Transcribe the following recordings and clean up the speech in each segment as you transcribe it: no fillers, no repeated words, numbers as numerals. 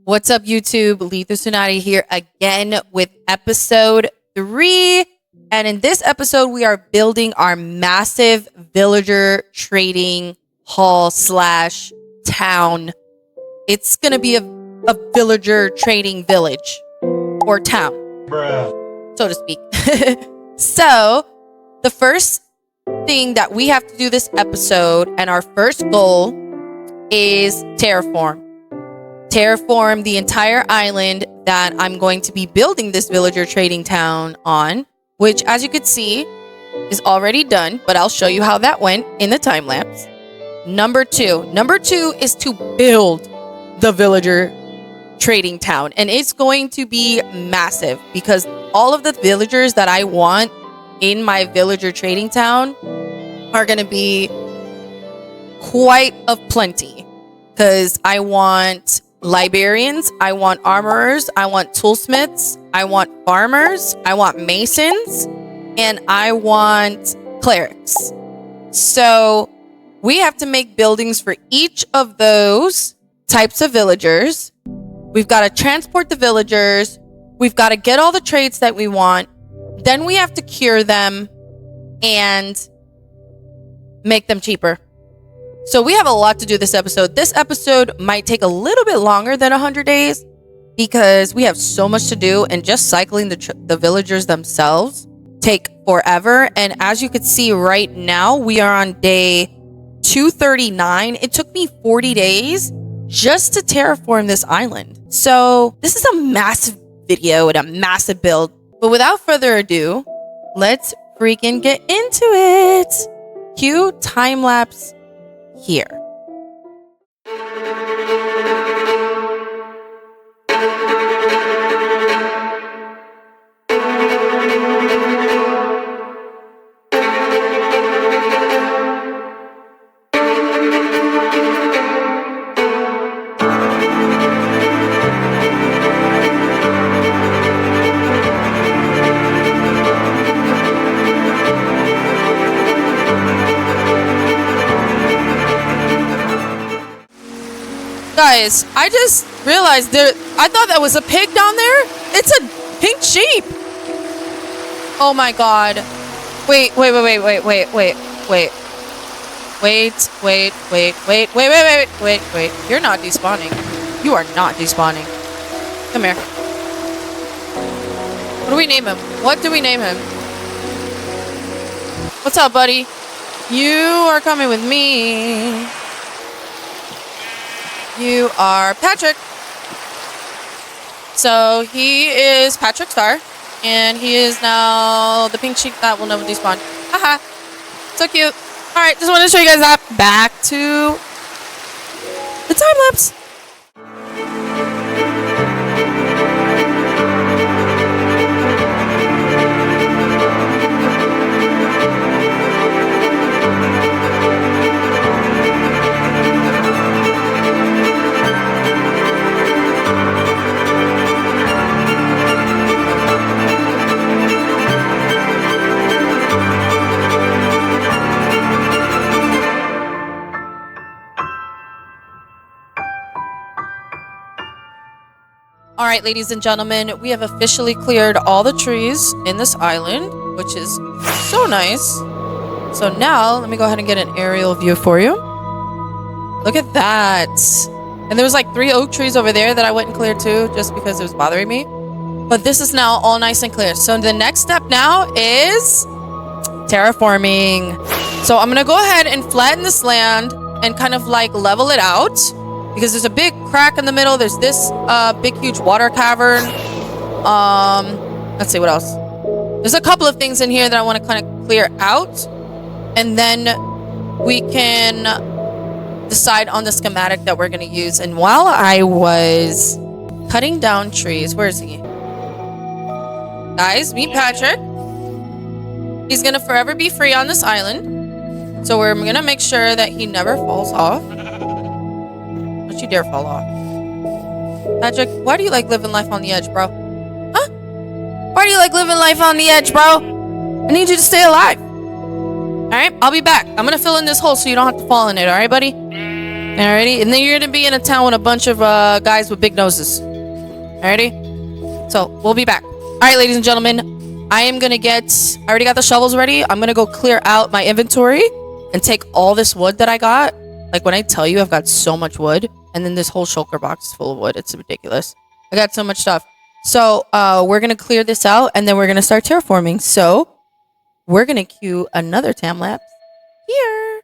What's up, YouTube? Letha Tsunade here again with episode 3. And in this episode, we are building our massive villager trading hall slash town. It's going to be a villager trading village or town, so to speak. So the first thing that we have to do this episode and our first goal is terraform the entire island that I'm going to be building this villager trading town on, which, as you could see, is already done, but I'll show you how that went in the time lapse. Number two is to build the villager trading town, and it's going to be massive because all of the villagers that I want in my villager trading town are going to be quite of plenty, because I want librarians, I want armorers, I want toolsmiths, I want farmers, I want masons, and I want clerics. So we have to make buildings for each of those types of villagers. We've got to transport the villagers. We've got to get all the trades that we want. Then we have to cure them and make them cheaper. So we have a lot to do this episode. This episode might take a little bit longer than 100 days because we have so much to do, and just cycling the villagers themselves take forever. And as you can see right now, we are on day 239. It took me 40 days just to terraform this island. So this is a massive video and a massive build. But without further ado, let's freaking get into it. Cue time lapse here. Guys, I just realized I thought that was a pig down there. It's a pink sheep. Oh my god. Wait. You're not despawning. You are not despawning. Come here. What do we name him? What's up, buddy? You are coming with me. You are Patrick. So he is Patrick Star, and he is now the pink sheep that will never despawn. Haha. So cute. Alright, just wanted to show you guys that. Back to the time lapse. Alright, ladies and gentlemen, we have officially cleared all the trees in this island, which is so nice. So now, let me go ahead and get an aerial view for you. Look at that. And there was like 3 oak trees over there that I went and cleared too, just because it was bothering me. But this is now all nice and clear. So the next step now is terraforming. So I'm going to go ahead and flatten this land and kind of like level it out, because there's a big crack in the middle. There's this big, huge water cavern. Let's see what else. There's a couple of things in here that I want to kind of clear out. And then we can decide on the schematic that we're going to use. And while I was cutting down trees, where is he? Guys, meet Patrick. He's going to forever be free on this island. So we're going to make sure that he never falls off. Don't you dare fall off. Patrick, why do you like living life on the edge, bro? Huh? Why do you like living life on the edge, bro? I need you to stay alive. Alright, I'll be back. I'm gonna fill in this hole so you don't have to fall in it, alright, buddy? Alrighty, and then you're gonna be in a town with a bunch of guys with big noses. Alrighty, so we'll be back. All right, ladies and gentlemen, I already got the shovels ready. I'm gonna go clear out my inventory and take all this wood that I got. Like when I tell you I've got so much wood, and then this whole shulker box is full of wood. It's ridiculous. I got so much stuff. So we're gonna clear this out, and then we're gonna start terraforming. So we're gonna cue another time lapse here.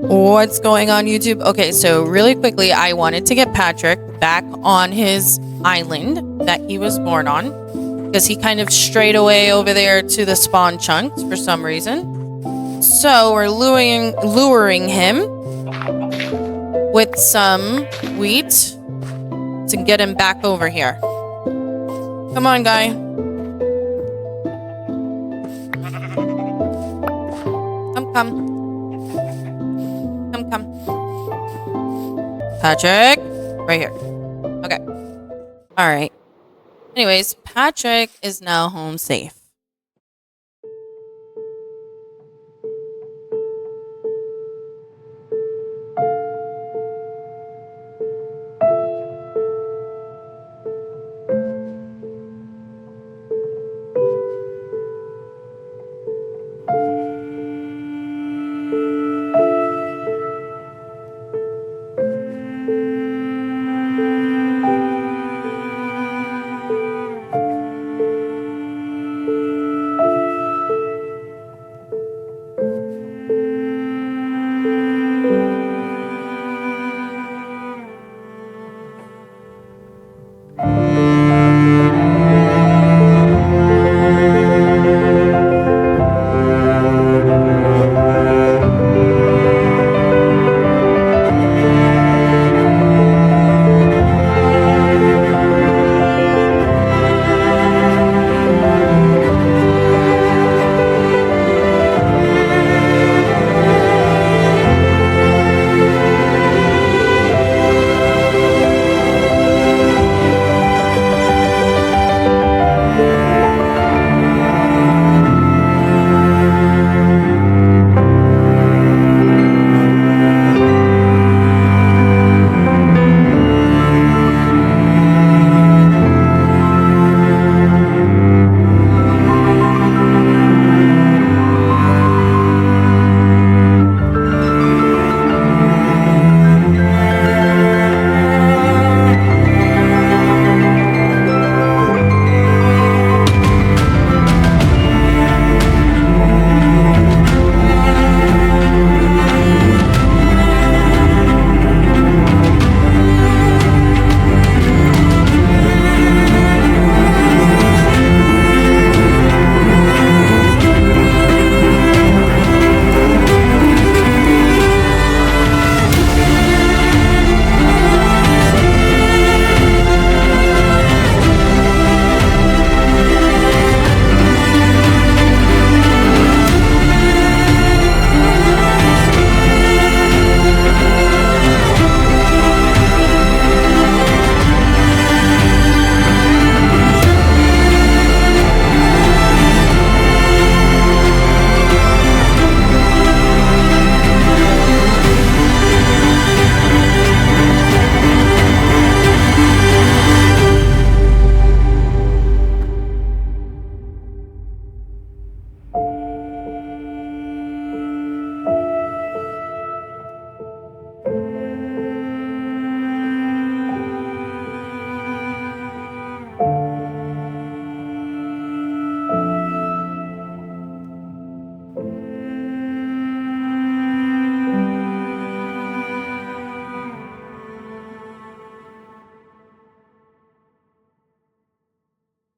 What's going on, YouTube? Okay, so really quickly, I wanted to get Patrick back on his island that he was born on, because he kind of strayed away over there to the spawn chunks for some reason. So we're luring him with some wheat to get him back over here. Come on, guy. Come. Patrick, right here. Okay. All right. Anyways, Patrick is now home safe.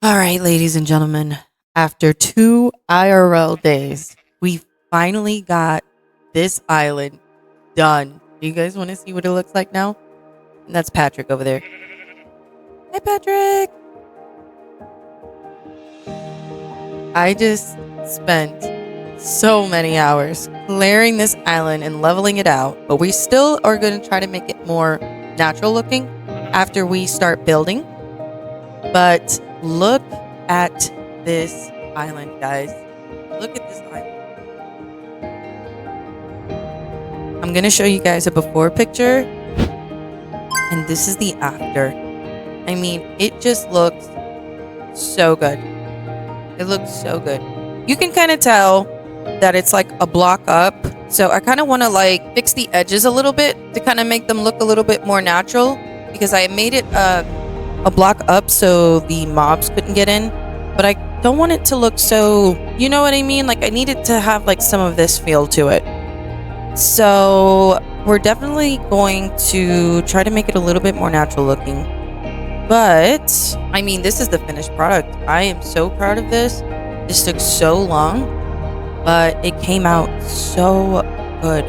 All right, ladies and gentlemen, after 2 IRL days, we finally got this island done. Do you guys want to see what it looks like now? And that's Patrick over there. Hi, Patrick. I just spent so many hours clearing this island and leveling it out, but we still are going to try to make it more natural looking after we start building. But look at this island, guys. Look at this island. I'm going to show you guys a before picture, and this is the after. I mean, it just looks so good. It looks so good. You can kind of tell that it's like a block up. So I kind of want to like fix the edges a little bit to kind of make them look a little bit more natural, because I made it a block up so the mobs couldn't get in, but I don't want it to look so, you know what I mean? Like I need it to have like some of this feel to it. So we're definitely going to try to make it a little bit more natural looking. But I mean, this is the finished product. I am so proud of this. This took so long, but it came out so good.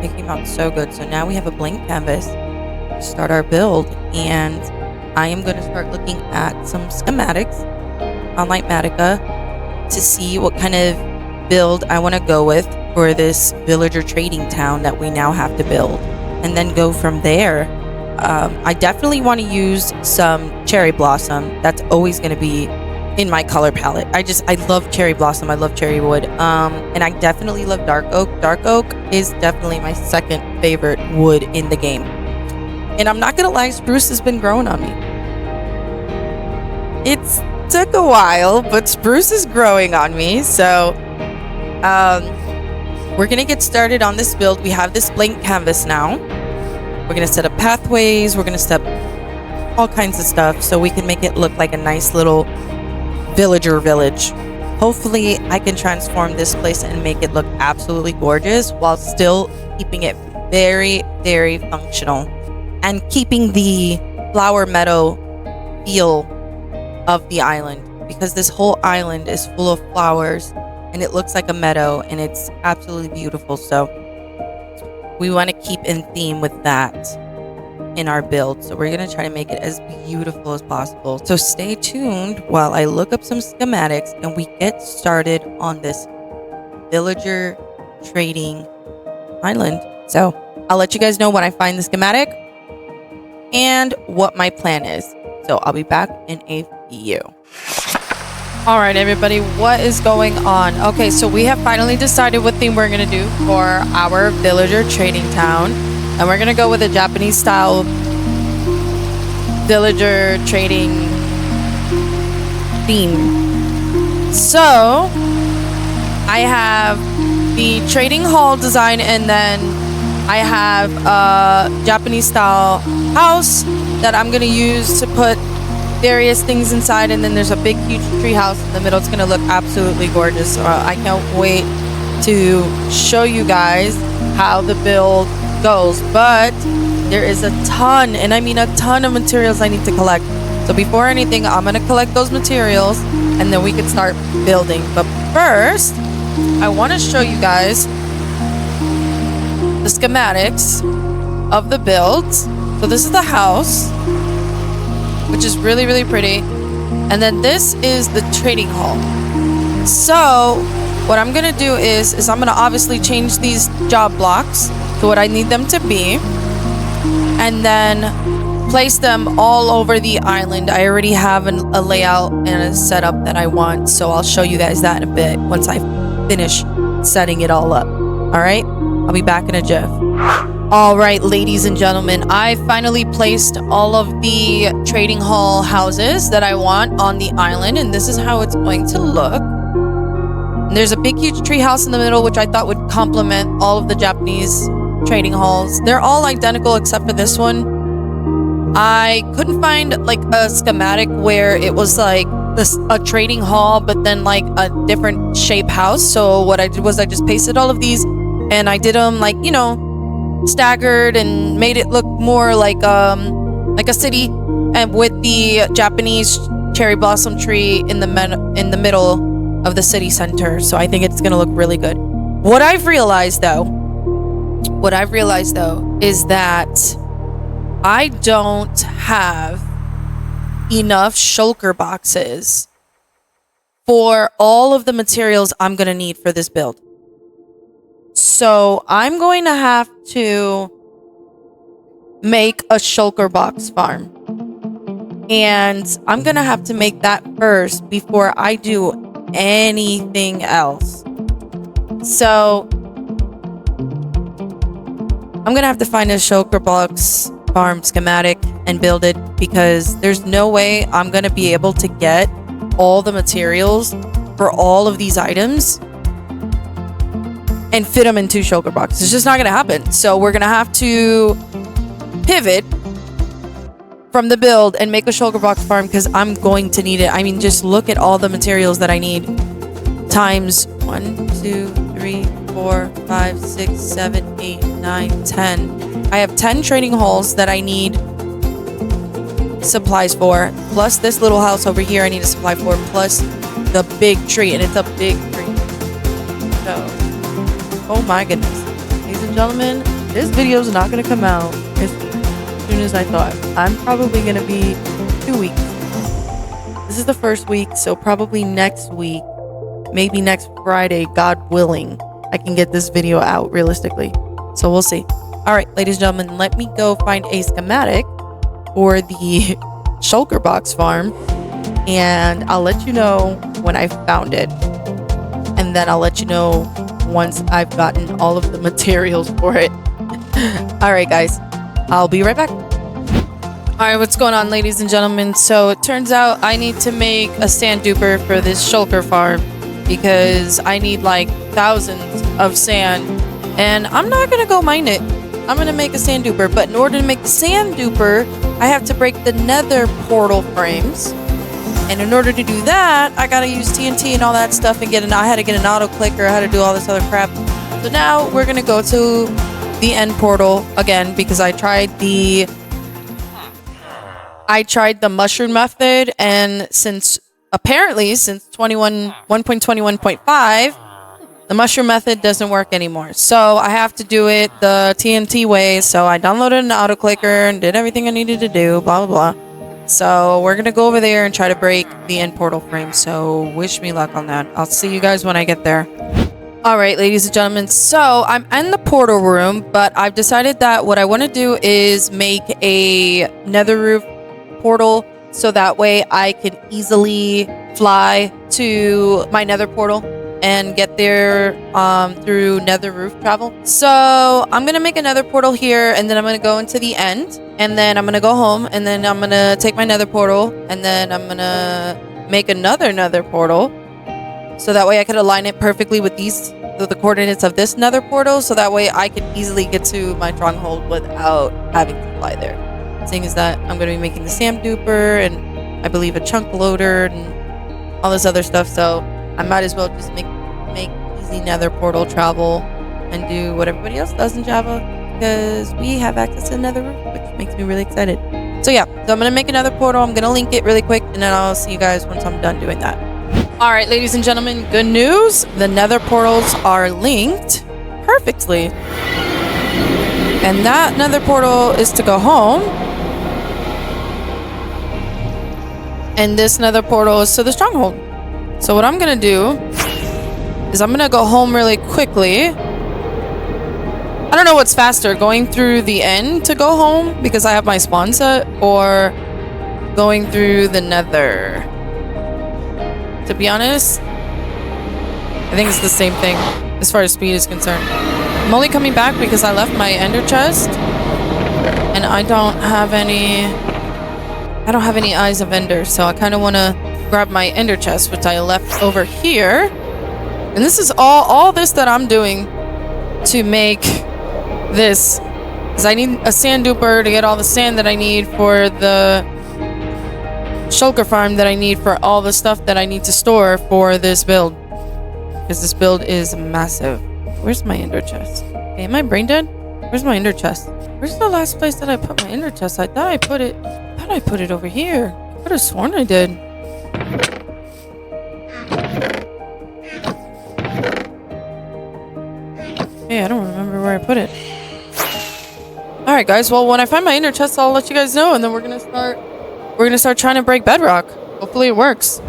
It came out so good. So now we have a blank canvas to start our build, and I am going to start looking at some schematics on Lightmatica to see what kind of build I want to go with for this villager trading town that we now have to build, and then go from there. I definitely want to use some cherry blossom. That's always going to be in my color palette. I love cherry blossom. I love cherry wood. And I definitely love dark oak. Dark oak is definitely my second favorite wood in the game. And I'm not gonna lie, spruce has been growing on me. It's took a while, but spruce is growing on me. So we're gonna get started on this build. We have this blank canvas now. We're gonna set up pathways. We're gonna set up all kinds of stuff so we can make it look like a nice little villager village. Hopefully I can transform this place and make it look absolutely gorgeous while still keeping it very, very functional and keeping the flower meadow feel of the island, because this whole island is full of flowers and it looks like a meadow and it's absolutely beautiful. So we want to keep in theme with that in our build. So we're going to try to make it as beautiful as possible. So stay tuned while I look up some schematics and we get started on this villager trading island. So I'll let you guys know when I find the schematic and what my plan is. So I'll be back in a few. All right, everybody, what is going on? Okay, so we have finally decided what theme we're going to do for our villager trading town. And we're going to go with a Japanese style villager trading theme. So I have the trading hall design, and then I have a Japanese style house that I'm going to use to put various things inside, and then there's a big huge tree house in the middle. It's going to look absolutely gorgeous. I can't wait to show you guys how the build goes, but there is a ton, and I mean a ton of materials I need to collect. So before anything, I'm going to collect those materials and then we can start building. But first, I want to show you guys the schematics of the build. So this is the house, which is really, really pretty. And then this is the trading hall. So what I'm going to do is I'm going to obviously change these job blocks to what I need them to be, and then place them all over the island. I already have a layout and a setup that I want, so I'll show you guys that in a bit once I finish setting it all up. All right, I'll be back in a jiff. All right, ladies and gentlemen, I finally placed all of the trading hall houses that I want on the island, and this is how it's going to look. And there's a big huge tree house in the middle, which I thought would complement all of the Japanese trading halls. They're all identical except for this one. I couldn't find like a schematic where it was like a trading hall but then like a different shape house. So what I did was I just pasted all of these and I did them like, you know, staggered and made it look more like a city, and with the Japanese cherry blossom tree in the middle of the city center. So I think it's gonna look really good. What I've realized though is that I don't have enough shulker boxes for all of the materials I'm gonna need for this build. So I'm going to have to make a shulker box farm. And I'm going to have to make that first before I do anything else. So I'm going to have to find a shulker box farm schematic and build it, because there's no way I'm going to be able to get all the materials for all of these items and fit them in 2 shulker boxes. It's just not going to happen. So we're going to have to pivot from the build and make a shulker box farm, because I'm going to need it. I mean, just look at all the materials that I need times 1, 2, 3, 4, 5, 6, 7, 8, 9, 10. I have 10 trading halls that I need supplies for, plus this little house over here I need a supply for, plus the big tree, and it's a big tree. So, oh my goodness. Ladies and gentlemen, this video is not going to come out as soon as I thought. I'm probably going to be 2 weeks. This is the first week, so probably next week, maybe next Friday, God willing, I can get this video out realistically. So we'll see. All right, ladies and gentlemen, let me go find a schematic for the shulker box farm, and I'll let you know when I found it. And then I'll let you know once I've gotten all of the materials for it. All right, guys, I'll be right back. All right, what's going on, ladies and gentlemen? So it turns out I need to make a sand duper for this shulker farm, because I need like thousands of sand, and I'm not gonna go mine it. I'm gonna make a sand duper, but in order to make the sand duper, I have to break the nether portal frames. And in order to do that, I gotta use TNT and all that stuff and I had to get an auto clicker, I had to do all this other crap. So now we're gonna go to the end portal again, because I tried the mushroom method, and since 1.21.5, the mushroom method doesn't work anymore. So I have to do it the TNT way. So I downloaded an auto clicker and did everything I needed to do, blah, blah, blah. So we're going to go over there and try to break the end portal frame. So wish me luck on that. I'll see you guys when I get there. All right, ladies and gentlemen. So I'm in the portal room, but I've decided that what I want to do is make a nether roof portal, so that way I can easily fly to my nether portal and get there through nether roof travel. So I'm gonna make a nether portal here, and then I'm gonna go into the end, and then I'm gonna go home, and then I'm gonna take my nether portal, and then I'm gonna make another nether portal, so that way I could align it perfectly with the coordinates of this nether portal, so that way I can easily get to my stronghold without having to fly there. Seeing as that I'm gonna be making the sand duper and I believe a chunk loader and all this other stuff, so I might as well just make easy nether portal travel and do what everybody else does in Java, because we have access to nether roof, which makes me really excited. So yeah, so I'm gonna make another portal. I'm gonna link it really quick, and then I'll see you guys once I'm done doing that. All right, ladies and gentlemen, good news. The nether portals are linked perfectly. And that nether portal is to go home. And this nether portal is to the stronghold. So what I'm gonna do is I'm gonna go home really quickly. I don't know what's faster, going through the end to go home because I have my spawn set, or going through the nether. To be honest, I think it's the same thing as far as speed is concerned. I'm only coming back because I left my ender chest, and I don't have any eyes of ender, so I kind of want to grab my ender chest, which I left over here. And this is all this that I'm doing to make this, because I need a sand duper to get all the sand that I need for the shulker farm, that I need for all the stuff that I need to store for this build, because this build is massive. Where's my ender chest? Okay, am I brain dead? Where's my ender chest? Where's the last place that I put my ender chest? I thought I put it over here. I could have sworn I did. Hey, I don't remember where I put it. Alright guys, well when I find my inner chest I'll let you guys know, and then we're gonna start trying to break Bedrock. Hopefully it works.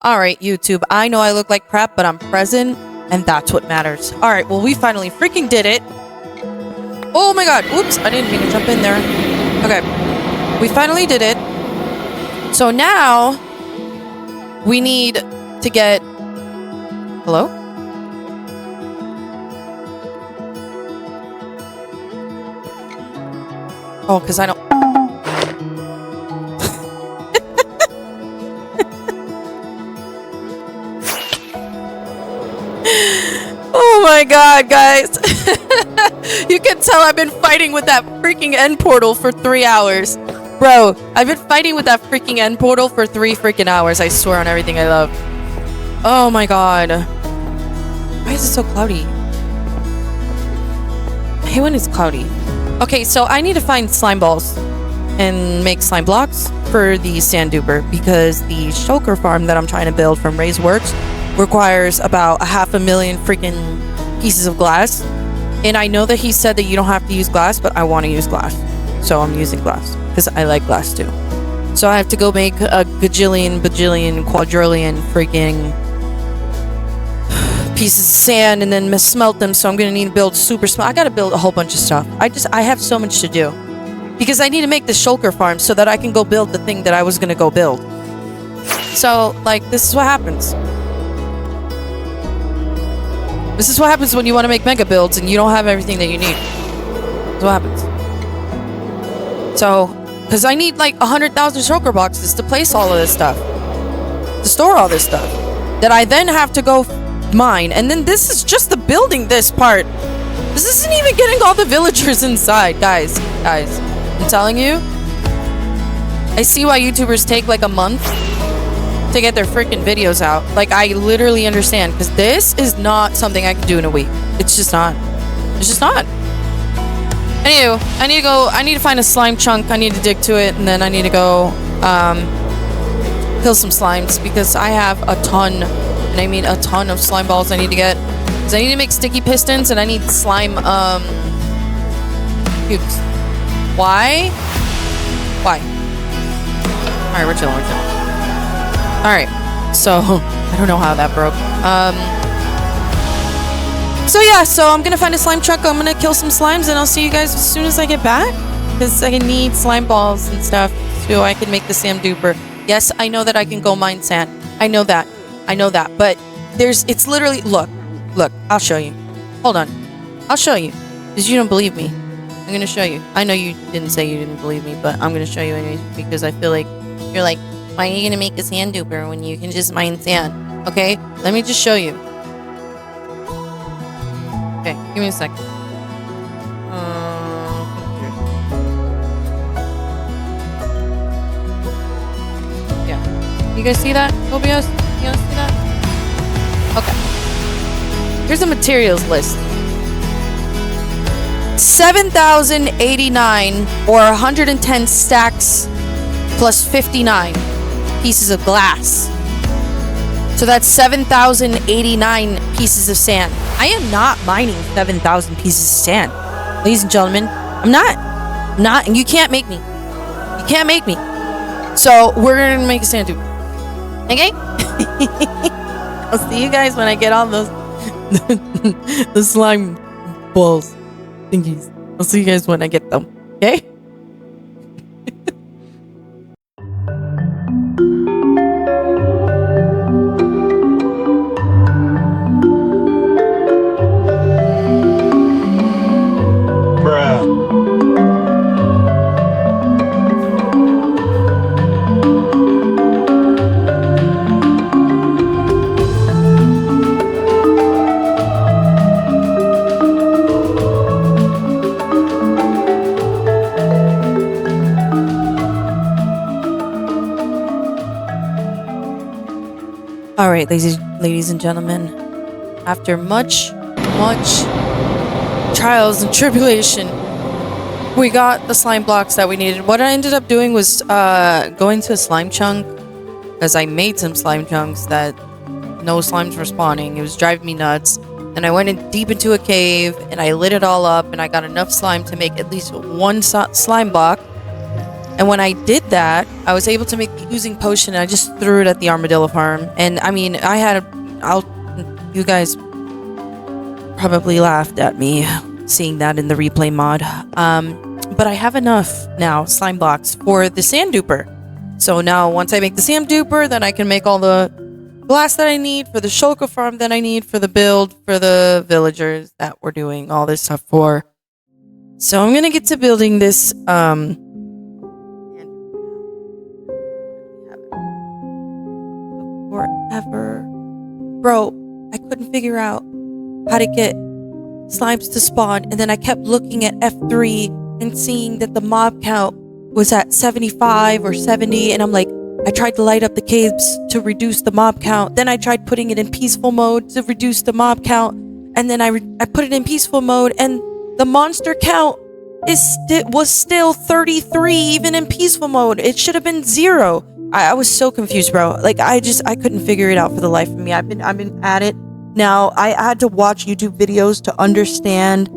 Alright, YouTube, I know I look like crap, but I'm present, and that's what matters. Alright, well, we finally freaking did it. Oh my god, oops, I didn't mean to jump in there. Okay, we finally did it. So now, we need to get... Hello? Oh, because I don't... Oh my god, guys. You can tell I've been fighting with that freaking end portal for 3 hours. Bro, I've been fighting with that freaking end portal for 3 freaking hours. I swear on everything I love. Oh my god. Why is it so cloudy? I hate when it's cloudy. Okay, so I need to find slime balls and make slime blocks for the sand duper, because the shulker farm that I'm trying to build from Ray's Works requires about 500,000 freaking pieces of glass. And I know that he said that you don't have to use glass, but I want to use glass. So I'm using glass because I like glass too. So I have to go make a gajillion, bajillion, quadrillion freaking pieces of sand and then smelt them. So I'm going to need to build super small. I got to build a whole bunch of stuff. I have so much to do because I need to make the shulker farm so that I can go build the thing that I was going to go build. So like, this is what happens. This is what happens when you want to make mega builds and you don't have everything that you need. That's what happens. So, because I need like 100,000 shulker boxes to place all of this stuff. To store all this stuff. That I then have to go mine. And then this is just the building this part. This isn't even getting all the villagers inside. Guys, I'm telling you. I see why YouTubers take like a month to get their freaking videos out. Like, I literally understand, because this is not something I can do in a week. It's just not. It's just not. Anywho, I need to find a slime chunk. I need to dig to it, and then I need to go kill some slimes, because I have a ton, and I mean a ton of slime balls I need to get. Because I need to make sticky pistons, and I need slime cubes. Why? Alright, we're chilling. Alright, so I don't know how that broke. So yeah, so I'm gonna find a slime truck. I'm gonna kill some slimes, and I'll see you guys as soon as I get back, because I need slime balls and stuff so I can make the sand duper. Yes, I know that I can go mine sand. I know that, but it's literally, look, I'll show you. Hold on, I'll show you, because you don't believe me. I'm gonna show you. I know you didn't say you didn't believe me, but I'm gonna show you anyways, because I feel like you're like, why are you gonna make a sand duper when you can just mine sand? Okay, let me just show you. Okay, give me a second. Yeah. You guys see that, OBS? You guys see that? Okay. Here's the materials list. 7,089 or 110 stacks plus 59 pieces of glass. So that's 7,089 pieces of sand. I am not mining 7,000 pieces of sand. Ladies and gentlemen, I'm not, and you can't make me. You can't make me. So we're going to make a sand dupe. Okay? I'll see you guys when I get all those the slime balls thingies. I'll see you guys when I get them. Okay? All right, ladies and gentlemen, after much trials and tribulation, we got the slime blocks that we needed. What I ended up doing was going to a slime chunk, because I made some slime chunks that no slimes were spawning. It was driving me nuts. And I went deep into a cave, and I lit it all up, and I got enough slime to make at least one slime block. And when I did that, I was able to make the oozing potion, and I just threw it at the armadillo farm. And I mean, you guys probably laughed at me seeing that in the replay mod. But I have enough now slime blocks for the sand duper. So now once I make the sand duper, then I can make all the glass that I need for the shulker farm that I need for the build for the villagers that we're doing all this stuff for. So I'm gonna get to building this forever. Bro, I couldn't figure out how to get slimes to spawn, and then I kept looking at Ep.3 and seeing that the mob count was at 75 or 70, and I'm like, I tried to light up the caves to reduce the mob count, then I tried putting it in peaceful mode to reduce the mob count, and then I put it in peaceful mode, and the monster count was still 33 even in peaceful mode. It should have been 0. I was so confused, bro. Like, I couldn't figure it out for the life of me. I've been at it now. I had to watch YouTube videos to understand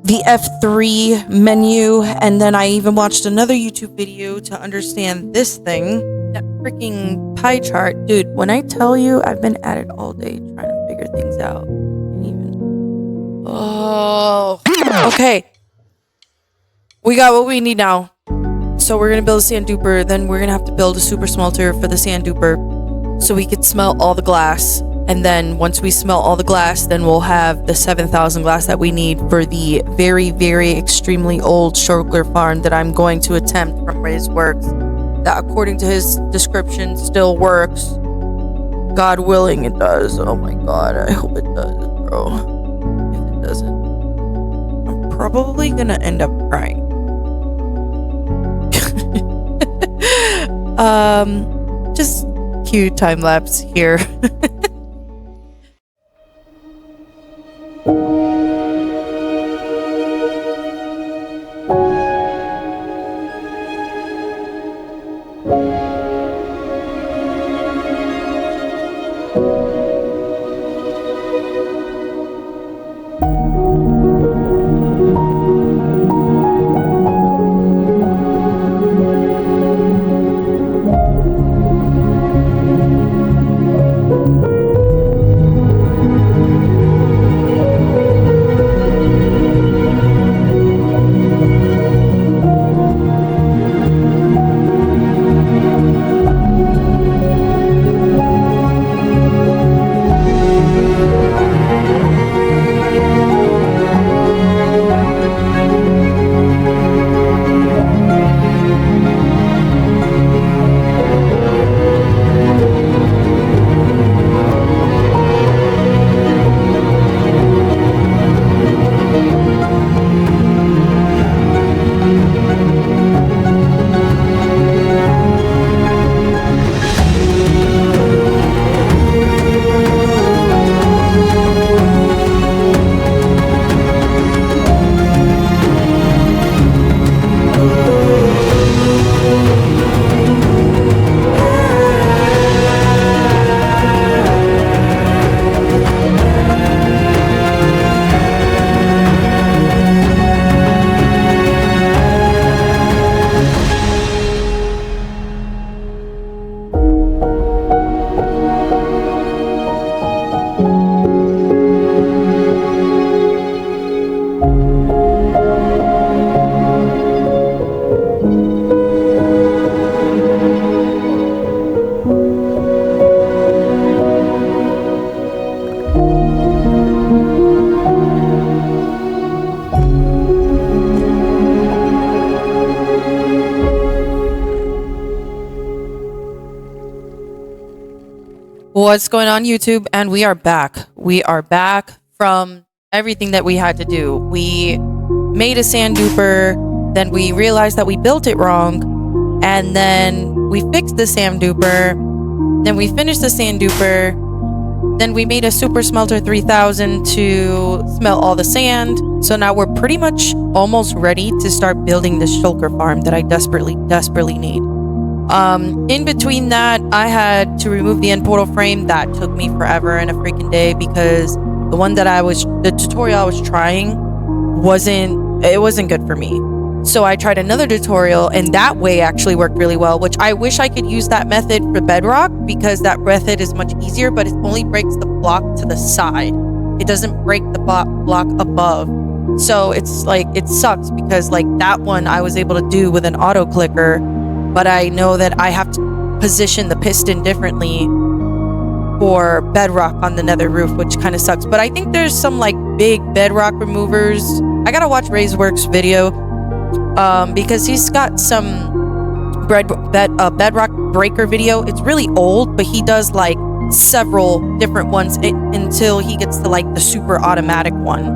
the Ep.3 menu, and then I even watched another YouTube video to understand this thing, that freaking pie chart. Dude, when I tell you I've been at it all day trying to figure things out. Okay. We got what we need now. So we're gonna build a sand duper, then we're gonna have to build a super smelter for the sand duper so we could smelt all the glass. And then once we smelt all the glass, then we'll have the 7,000 glass that we need for the very, very extremely old shulker farm that I'm going to attempt from his works. That, according to his description, still works. God willing, it does. Oh my god, I hope it does, bro. If it doesn't, I'm probably gonna end up crying. Just cute time lapse here. What's going on, YouTube? And we are back. We are back from everything that we had to do. We made a sand duper, then we realized that we built it wrong, and then we fixed the sand duper, then we finished the sand duper, then we made a super smelter 3000 to smelt all the sand. So now we're pretty much almost ready to start building the shulker farm that I desperately need. In between that, I had to remove the end portal frame. That took me forever and a freaking day because the tutorial I was trying wasn't good for me. So I tried another tutorial, and that way actually worked really well, which I wish I could use that method for Bedrock because that method is much easier, but it only breaks the block to the side. It doesn't break the block above. So it's like, it sucks because like that one I was able to do with an auto clicker, but I know that I have to position the piston differently for Bedrock on the nether roof, which kind of sucks. But I think there's some like big Bedrock removers. I gotta watch Ray's video because he's got some Bedrock breaker video. It's really old, but he does like several different ones until he gets to like the super automatic one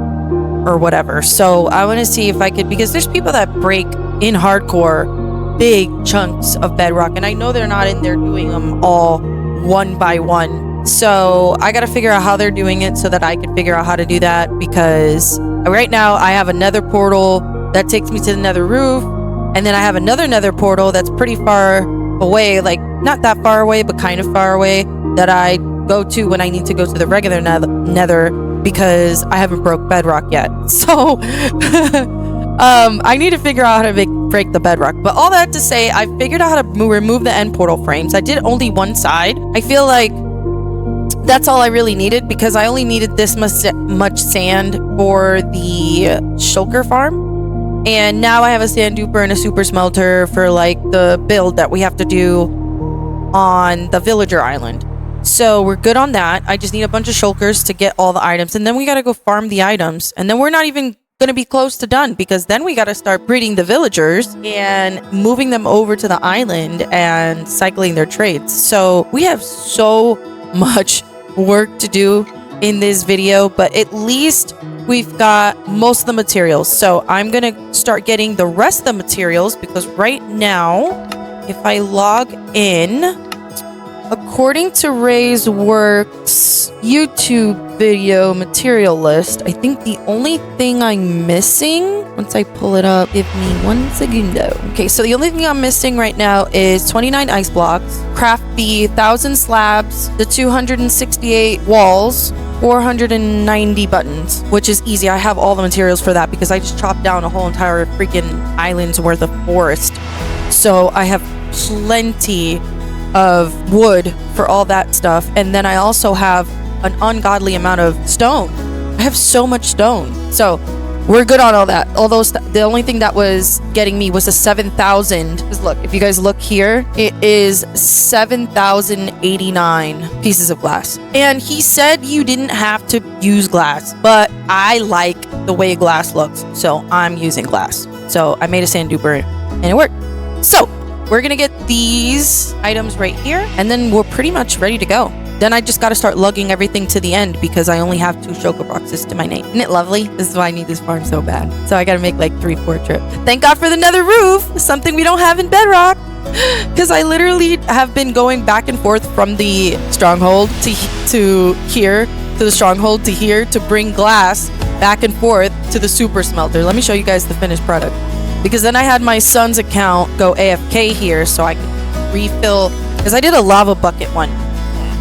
or whatever. So I want to see if I could, because there's people that break in hardcore big chunks of Bedrock, and I know they're not in there doing them all one by one. So I got to figure out how they're doing it so that I can figure out how to do that, because right now I have a nether portal that takes me to the nether roof, and then I have another nether portal that's pretty far away, like not that far away but kind of far away, that I go to when I need to go to the regular nether because I haven't broke Bedrock yet. So I need to figure out how to break the Bedrock. But all that to say, I figured out how to remove the end portal frames. I did only one side. I feel like that's all I really needed because I only needed this much sand for the shulker farm. And now I have a sand duper and a super smelter for like the build that we have to do on the villager island. So we're good on that. I just need a bunch of shulkers to get all the items, and then we got to go farm the items, and then we're not even gonna be close to done because then we got to start breeding the villagers and moving them over to the island and cycling their trades. So we have so much work to do in this video, but at least we've got most of the materials. So I'm gonna start getting the rest of the materials because right now, if I log in, according to Ray's Works YouTube video material list, I think the only thing I'm missing, once I pull it up, give me 1 segundo. Okay, so the only thing I'm missing right now is 29 ice blocks, craft the 1,000 slabs, the 268 walls, 490 buttons, which is easy. I have all the materials for that because I just chopped down a whole entire freaking island's worth of forest. So I have plenty of wood for all that stuff, and then I also have an ungodly amount of stone. I have so much stone, so we're good on all that. Although the only thing that was getting me was a 7,000. Because look, if you guys look here, it is 7,089 pieces of glass. And he said you didn't have to use glass, but I like the way glass looks, so I'm using glass. So I made a sand duper and it worked. So we're gonna get these items right here, and then we're pretty much ready to go. Then I just gotta start lugging everything to the end because I only have 2 shulker boxes to my name. Isn't it lovely? This is why I need this farm so bad. So I gotta make like 3-4 trips. Thank God for the nether roof, something we don't have in Bedrock. Because I literally have been going back and forth from the stronghold to here, to the stronghold to here, to bring glass back and forth to the super smelter. Let me show you guys the finished product. Because then I had my son's account go AFK here so I could refill, because I did a lava bucket one.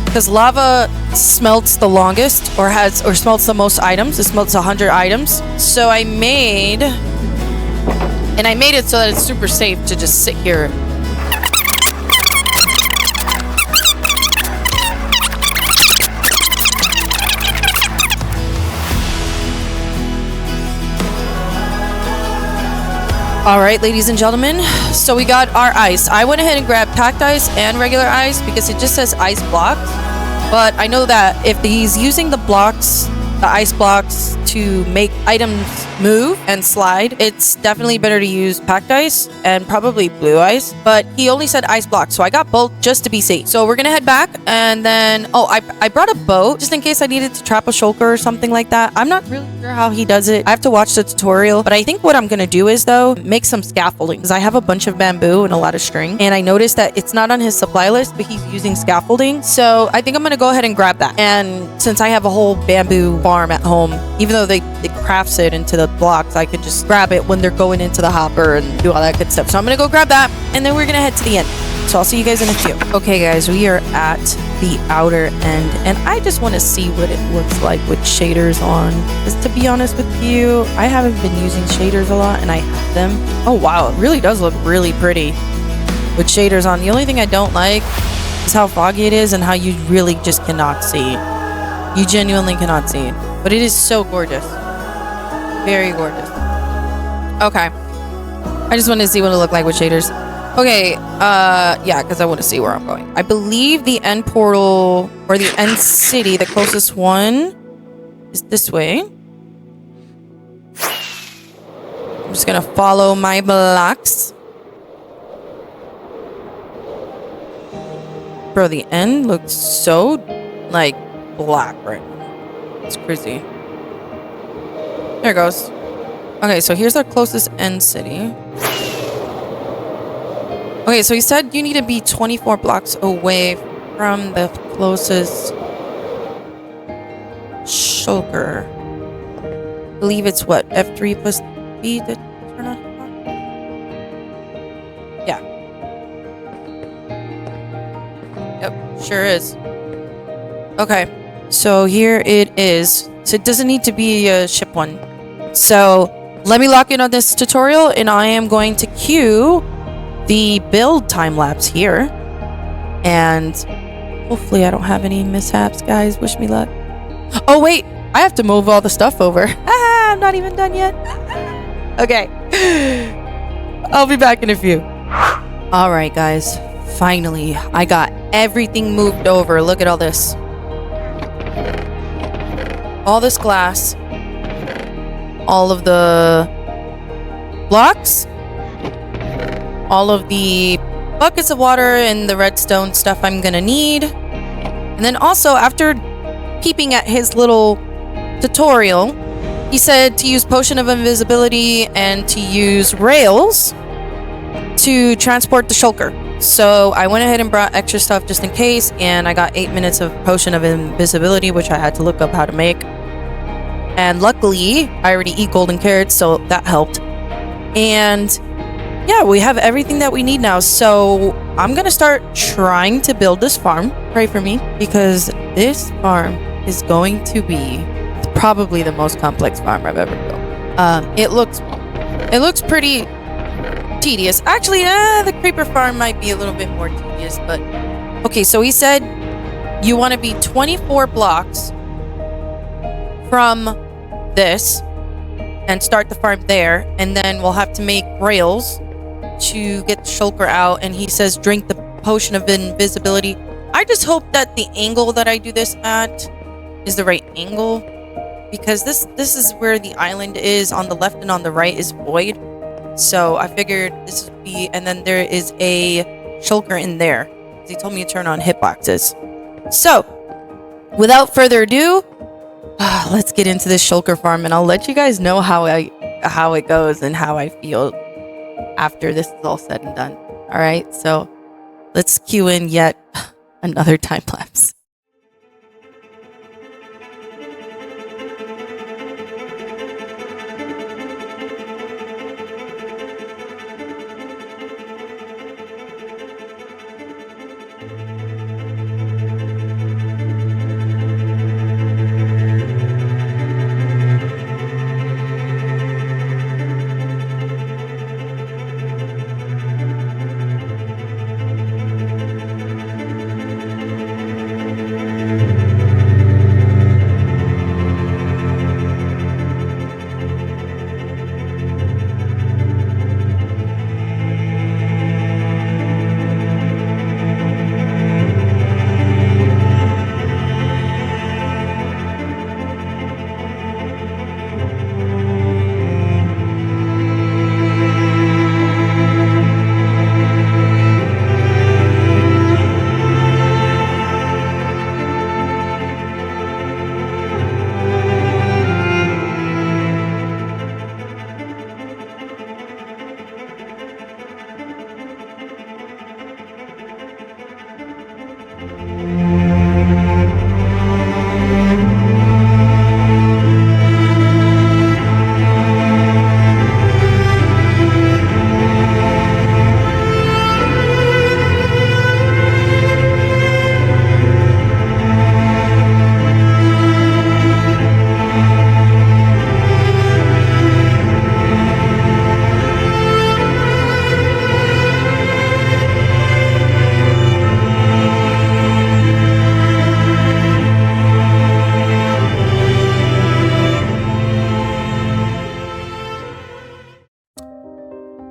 Because lava smelts the longest or smelts the most items. It smelts 100 items. So I made it so that it's super safe to just sit here. All right, ladies and gentlemen, so we got our ice. I went ahead and grabbed packed ice and regular ice because it just says ice blocks. But I know that if he's using the ice blocks to make items move and slide, it's definitely better to use packed ice and probably blue ice. But he only said ice blocks, so I got both just to be safe. So we're gonna head back, and then I brought a boat just in case I needed to trap a shulker or something like that. I'm not really sure how he does it. I have to watch the tutorial, but I think what I'm gonna do is though make some scaffolding, because I have a bunch of bamboo and a lot of string, and I noticed that it's not on his supply list, but he's using scaffolding. So I think I'm gonna go ahead and grab that. And since I have a whole bamboo farm at home, even though they crafts it into the blocks, I can just grab it when they're going into the hopper and do all that good stuff. So I'm gonna go grab that, and then we're gonna head to the end. So I'll see you guys in a few. Okay guys, we are at the outer end, and I just want to see what it looks like with shaders on, because to be honest with you, I haven't been using shaders a lot, and I have them. Oh wow, it really does look really pretty with shaders on. The only thing I don't like is how foggy it is and how you really just cannot see. You genuinely cannot see, but it is so gorgeous. Very gorgeous. Okay. I just wanted to see what it looked like with shaders. Okay, yeah, because I want to see where I'm going. I believe the end portal, or the end city, the closest one, is this way. I'm just gonna follow my blocks. Bro, the end looks so, like, black right now. It's crazy. There it goes. Okay, so here's our closest end city. Okay, so he said you need to be 24 blocks away from the closest shulker. I believe it's what? F3 plus B to turn on? Yeah. Yep, sure is. Okay, so here it is. So it doesn't need to be a ship one. So let me lock in on this tutorial, and I am going to cue the build time lapse here, and hopefully I don't have any mishaps, guys. Wish me luck. Oh wait, I have to move all the stuff over. I'm not even done yet. Okay, I'll be back in a few. All right guys, finally I got everything moved over. Look at all this glass, all of the blocks, all of the buckets of water, and the redstone stuff I'm gonna need. And then also, after peeping at his little tutorial, he said to use potion of invisibility and to use rails to transport the shulker. So I went ahead and brought extra stuff just in case, and I got 8 minutes of potion of invisibility, which I had to look up how to make. And luckily, I already eat golden carrots, so that helped. And yeah, we have everything that we need now. So I'm gonna start trying to build this farm. Pray for me, because this farm is going to be probably the most complex farm I've ever built. It looks pretty tedious. Actually, the creeper farm might be a little bit more tedious, but okay. So he said you want to be 24 blocks from this and start the farm there, and then we'll have to make rails to get the shulker out. And he says drink the potion of invisibility. I just hope that the angle that I do this at is the right angle, because this is where the island is. On the left and on the right is void, so I figured this would be, and then there is a shulker in there. He told me to turn on hitboxes. So without further ado, let's get into this shulker farm, and I'll let you guys know how it goes and how I feel after this is all said and done. All right, so let's cue in yet another time lapse.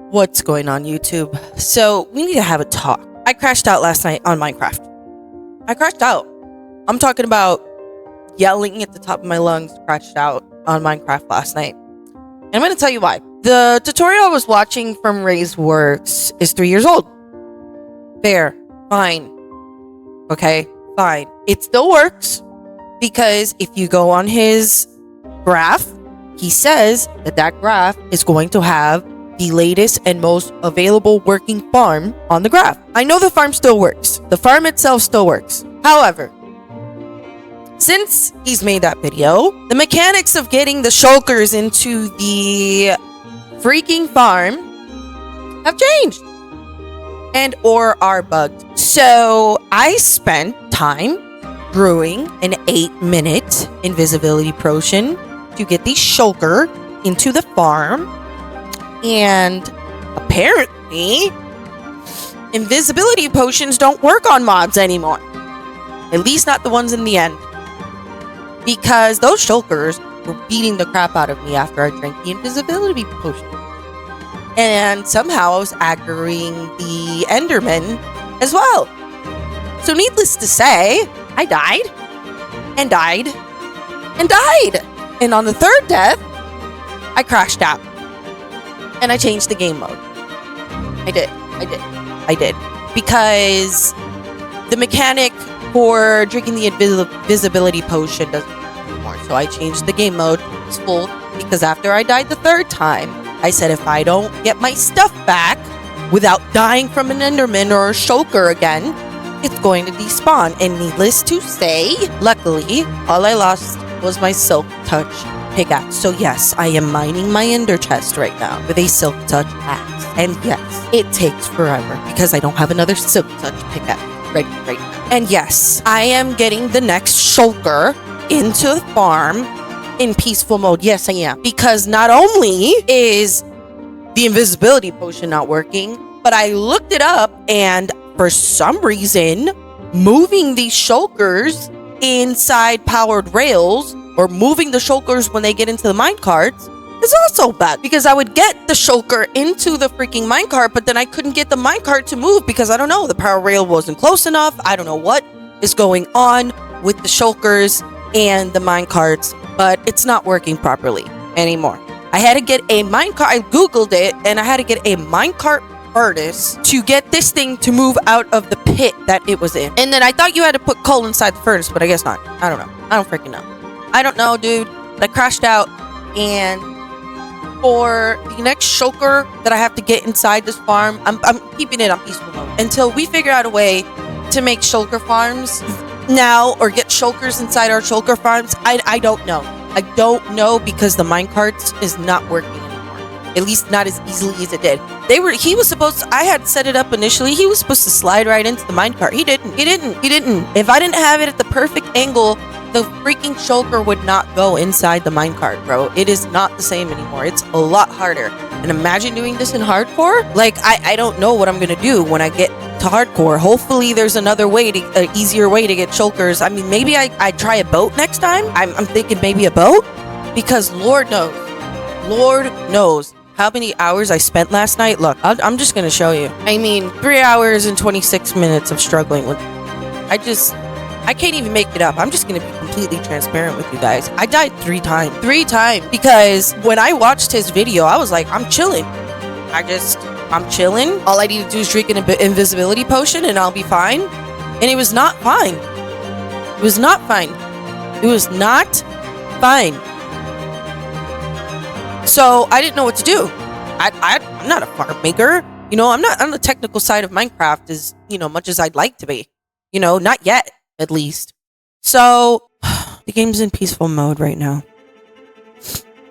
What's going on, YouTube? So we need to have a talk. I crashed out last night on Minecraft. I crashed out. I'm talking about yelling at the top of my lungs, crashed out on Minecraft last night. And I'm going to tell you why. The tutorial I was watching from Ray's Works is 3 years old. Fair. Fine. Okay, fine. It still works because if you go on his graph, he says that that graph is going to have the latest and most available working farm on the graph. I know the farm still works. The farm itself still works. However, since he's made that video, the mechanics of getting the shulkers into the freaking farm have changed and or are bugged. So I spent time brewing an 8-minute invisibility potion to get the shulker into the farm. And apparently, invisibility potions don't work on mobs anymore. At least not the ones in the end. Because those shulkers were beating the crap out of me after I drank the invisibility potion. And somehow I was aggroing the Enderman as well. So needless to say, I died. And died. And died. And on the third death, I crashed out. And I changed the game mode. I did. Because the mechanic for drinking the invisibility potion doesn't work anymore. So I changed the game mode. It's full. Because after I died the third time, I said if I don't get my stuff back without dying from an Enderman or a shulker again, it's going to despawn. And needless to say, luckily, all I lost was my silk touch pickaxe. So yes, I am mining my ender chest right now with a silk touch axe. And yes, it takes forever because I don't have another silk touch pickaxe ready right now. And yes, I am getting the next shulker into the farm in peaceful mode. Yes, I am. Because not only is the invisibility potion not working, but I looked it up and for some reason, moving these shulkers inside powered rails or moving the shulkers when they get into the minecarts is also bad. Because I would get the shulker into the freaking minecart, but then I couldn't get the minecart to move because I don't know, the power rail wasn't close enough. I don't know what is going on with the shulkers and the minecarts, but it's not working properly anymore. I had to get a minecart. I googled it and I had to get a minecart furnace to get this thing to move out of the pit that it was in. And then I thought you had to put coal inside the furnace, but I guess not. I don't know. I don't freaking know. I don't know, dude. But I crashed out, and for the next shulker that I have to get inside this farm, I'm keeping it on peaceful mode until we figure out a way to make shulker farms now or get shulkers inside our shulker farms. I don't know. I don't know because the minecarts is not working anymore. At least not as easily as it did. He was supposed to, I had set it up initially. He was supposed to slide right into the minecart. He didn't. If I didn't have it at the perfect angle, the freaking shulker would not go inside the minecart, bro. It is not the same anymore. It's a lot harder. And imagine doing this in hardcore. Like, I don't know what I'm gonna do when I get to hardcore. Hopefully there's another way an easier way to get shulkers. I mean, maybe I try a boat next time. I'm thinking maybe a boat, because Lord knows how many hours I spent last night. Look, I'm just gonna show you. I mean, 3 hours and 26 minutes of struggling with. I can't even make it up. I'm just gonna be completely transparent with you guys. I died 3 times. 3 times. Because when I watched his video, I was like, I'm chilling. I'm chilling. All I need to do is drink an invisibility potion and I'll be fine. And it was not fine. It was not fine. It was not fine. So I didn't know what to do. I'm not a farm maker. You know, I'm not on the technical side of Minecraft as, much as I'd like to be. You know, not yet, at least. So, the game's in peaceful mode right now.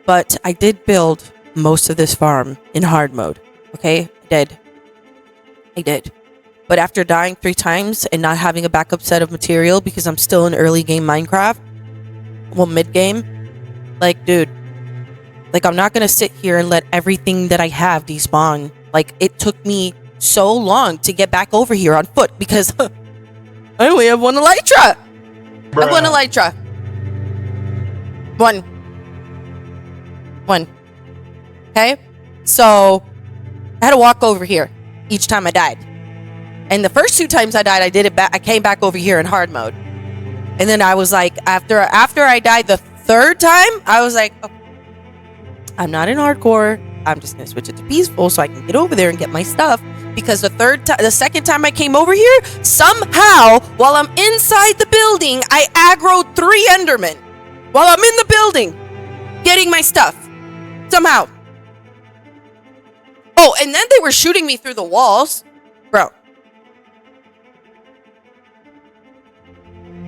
But I did build most of this farm in hard mode. Okay? I did. But after dying 3 times and not having a backup set of material because I'm still in early game Minecraft, well, mid game, like, dude, like, I'm not gonna sit here and let everything that I have despawn. Like, it took me so long to get back over here on foot because I only have 1 elytra. I have 1 elytra. One. Okay? So, I had to walk over here each time I died. And the first 2 times I died, I did it back. I came back over here in hard mode. And then I was like, after I died the 3rd time, I was like, oh, I'm not in hardcore. I'm just gonna switch it to peaceful so I can get over there and get my stuff. Because the 2nd time I came over here, somehow, while I'm inside the building, I aggroed 3 Endermen. While I'm in the building, getting my stuff. Somehow. Oh, and then they were shooting me through the walls. Bro.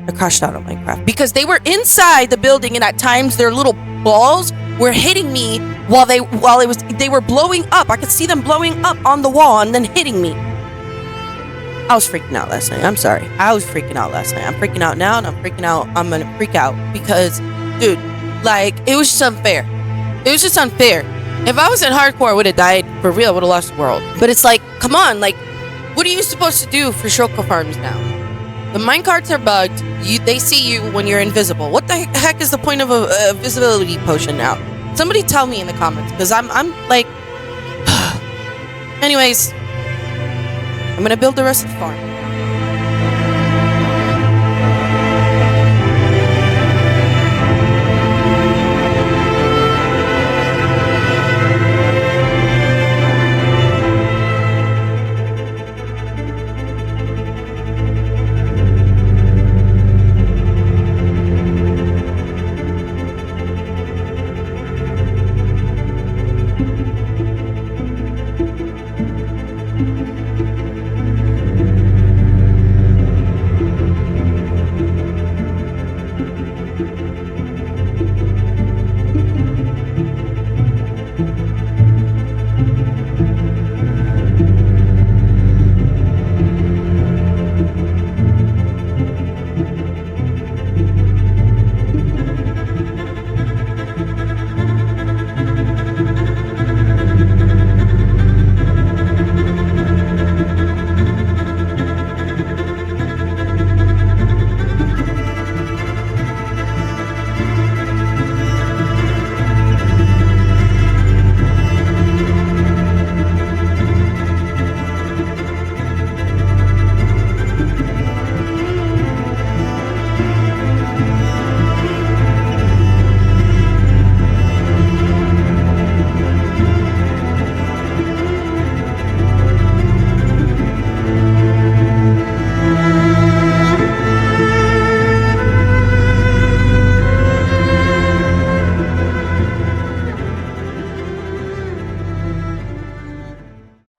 I crashed out on Minecraft because they were inside the building, and at times their little balls were hitting me while they were blowing up. I could see them blowing up on the wall and then hitting me. I was freaking out last night. I'm sorry. I was freaking out last night. I'm freaking out now, and I'm gonna freak out because, dude, like, it was just unfair. It was just unfair. If I was in hardcore, I would have died for real. I would have lost the world. But it's like, come on, like, what are you supposed to do for shulker farms now? The minecarts are bugged. They see you when you're invisible. What the heck is the point of a visibility potion now? Somebody tell me in the comments, because I'm like... Anyways, I'm gonna build the rest of the farm.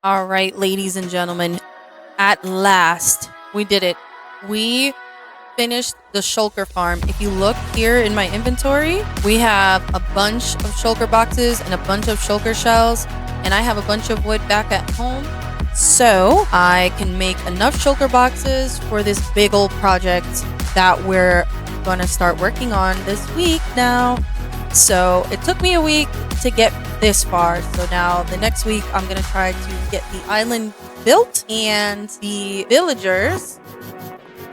All right, ladies and gentlemen, at last, we did it. We finished the shulker farm. If you look here in my inventory, we have a bunch of shulker boxes and a bunch of shulker shells, and I have a bunch of wood back at home. So I can make enough shulker boxes for this big old project that we're going to start working on this week now. So it took me a week to get this far. So now the next week I'm going to try to get the island built and the villagers.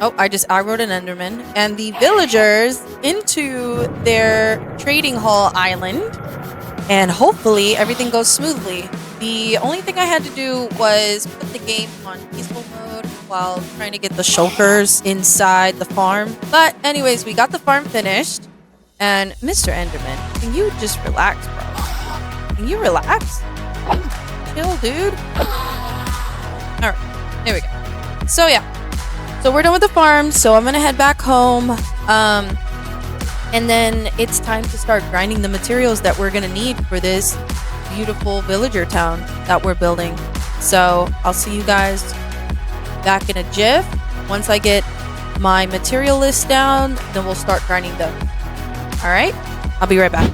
Oh, I wrote an Enderman. And the villagers into their trading hall island. And hopefully everything goes smoothly. The only thing I had to do was put the game on peaceful mode while trying to get the shulkers inside the farm. But anyways, we got the farm finished. And Mr. Enderman, can you just relax, bro? Can you relax? Chill, dude. Alright, here we go. So yeah. So we're done with the farm, so I'm gonna head back home. And then it's time to start grinding the materials that we're gonna need for this beautiful villager town that we're building. So I'll see you guys back in a jiff. Once I get my material list down, then we'll start grinding them. All right, I'll be right back.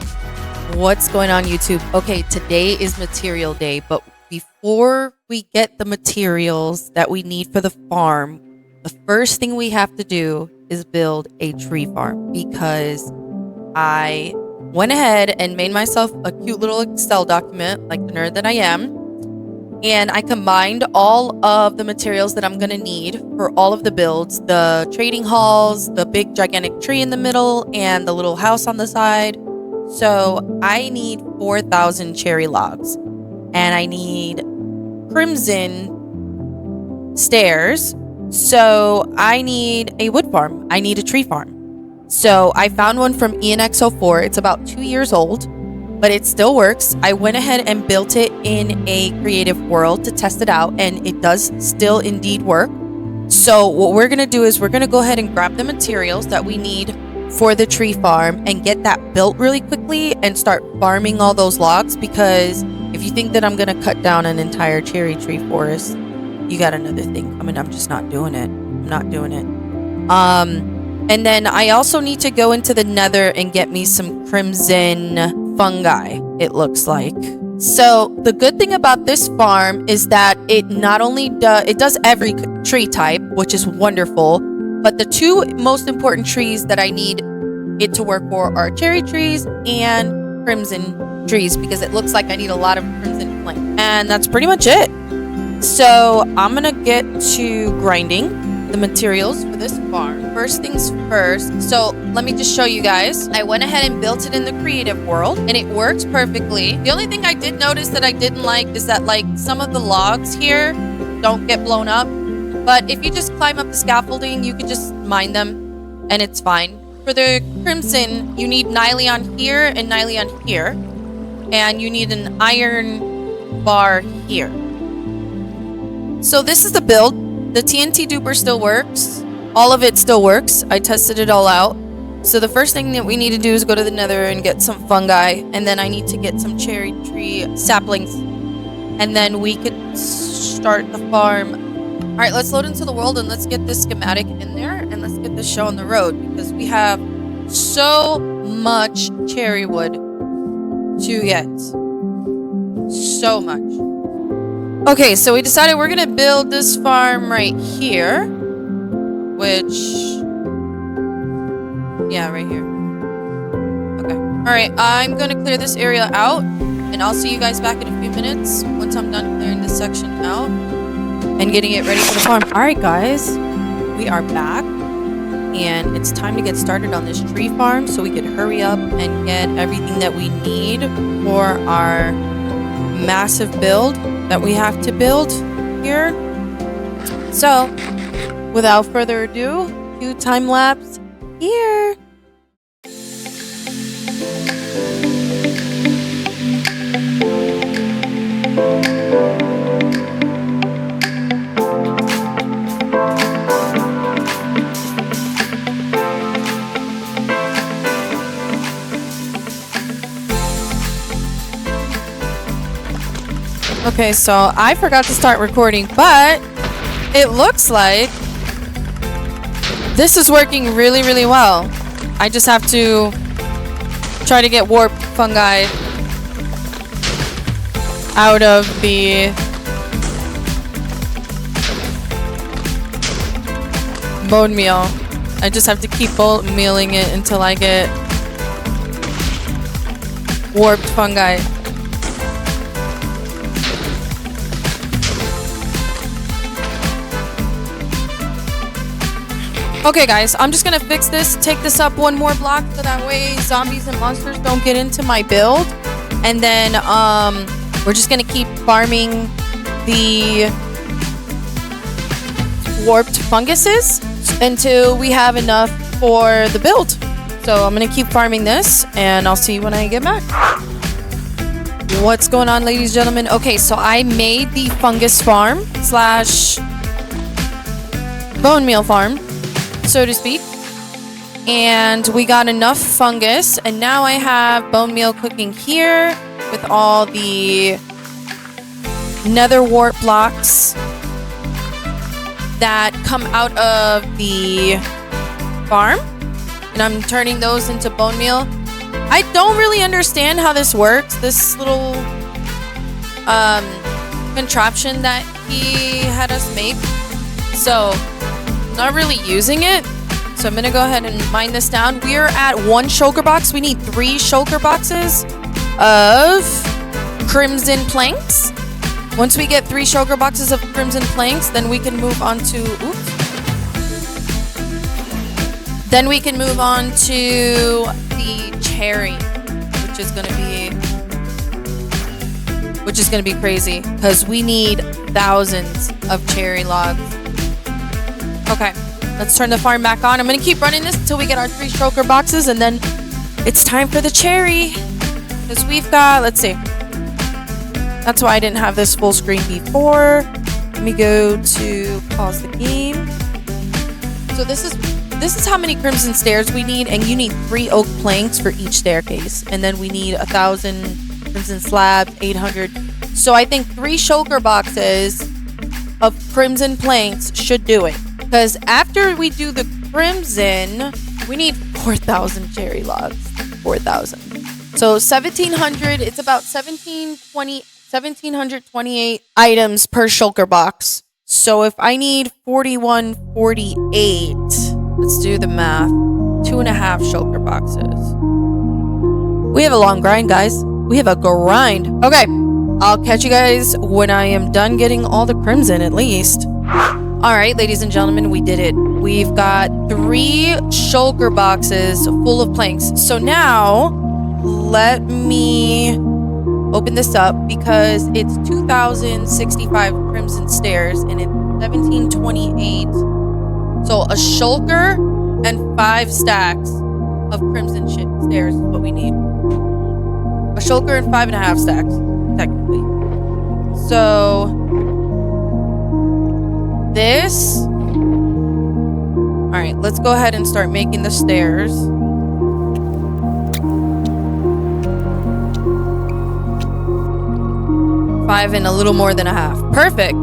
What's going on, YouTube? Okay, today is material day, but before we get the materials that we need for the farm, the first thing we have to do is build a tree farm, because I went ahead and made myself a cute little Excel document, like the nerd that I am. And I combined all of the materials that I'm going to need for all of the builds. The trading halls, the big gigantic tree in the middle, and the little house on the side. So I need 4,000 cherry logs. And I need crimson stairs. So I need a wood farm. I need a tree farm. So I found one from ENX04. It's about 2 years old, but it still works. I went ahead and built it in a creative world to test it out, and it does still indeed work. So what we're going to do is we're going to go ahead and grab the materials that we need for the tree farm and get that built really quickly and start farming all those logs, because if you think that I'm going to cut down an entire cherry tree forest, you got another thing coming. I'm just not doing it. I'm not doing it. And then I also need to go into the nether and get me some crimson fungi, it looks like. So the good thing about this farm is that it not only does every tree type, which is wonderful, but the two most important trees that I need it to work for are cherry trees and crimson trees, because it looks like I need a lot of crimson plants. And that's pretty much it. So I'm gonna get to grinding the materials for this farm. First things first, so let me just show you guys. I went ahead and built it in the creative world, and it works perfectly. The only thing I did notice that I didn't like is that, like, some of the logs here don't get blown up, but if you just climb up the scaffolding, you can just mine them and it's fine. For the crimson, you need nylon here and nylon here, and you need an iron bar here. So this is the build. The TNT duper still works. All of it still works. I tested it all out. So the first thing that we need to do is go to the nether and get some fungi. And then I need to get some cherry tree saplings. And then we could start the farm. All right, let's load into the world and let's get this schematic in there. And let's get this show on the road, because we have so much cherry wood to get. So much. Okay, so we decided we're gonna build this farm right here, which, yeah, right here. Okay, all right, I'm gonna clear this area out, and I'll see you guys back in a few minutes once I'm done clearing this section out and getting it ready for the farm. All right, guys, we are back, and it's time to get started on this tree farm so we can hurry up and get everything that we need for our massive build that we have to build here. So without further ado, cue time lapse here. Okay, so I forgot to start recording, but it looks like this is working really, really well. I just have to try to get warp fungi out of the bone meal. I just have to keep bone mealing it until I get warped fungi. Okay, guys, I'm just gonna fix this, take this up one more block so that way zombies and monsters don't get into my build. And then we're just gonna keep farming the warped funguses until we have enough for the build. So I'm gonna keep farming this, and I'll see you when I get back. What's going on, ladies and gentlemen? Okay, so I made the fungus farm slash bone meal farm, so to speak, and we got enough fungus, and now I have bone meal cooking here with all the nether wart blocks that come out of the farm, and I'm turning those into bone meal. I don't really understand how this works. This little contraption that he had us make. So, not really using it. So I'm gonna go ahead and mine this down. We are at 1 shulker box. We need 3 shulker boxes of crimson planks. Once we get 3 shulker boxes of crimson planks, then we can move on to Then we can move on to the cherry, which is gonna be crazy because we need thousands of cherry logs. Okay, let's turn the farm back on. I'm gonna keep running this until we get our 3 shulker boxes, and then it's time for the cherry. Because we've got, let's see. That's why I didn't have this full screen before. Let me go to pause the game. So this is how many crimson stairs we need, and you need 3 oak planks for each staircase, and then we need 1,000 crimson slabs, 800. So I think 3 shulker boxes of crimson planks should do it. Because after we do the crimson, we need 4,000 cherry logs. 4,000. So 1,700. It's about 1,728 items per shulker box. So if I need 4148, let's do the math. 2.5 shulker boxes. We have a long grind, guys. We have a grind. Okay, I'll catch you guys when I am done getting all the crimson, at least. All right, ladies and gentlemen, we did it. We've got 3 shulker boxes full of planks. So now, let me open this up because it's 2,065 crimson stairs and it's 1,728. So a shulker and 5 stacks of crimson stairs is what we need. A shulker and 5.5 stacks, technically. So this. All right, let's go ahead and start making the stairs. Five and a little more than a half. Perfect.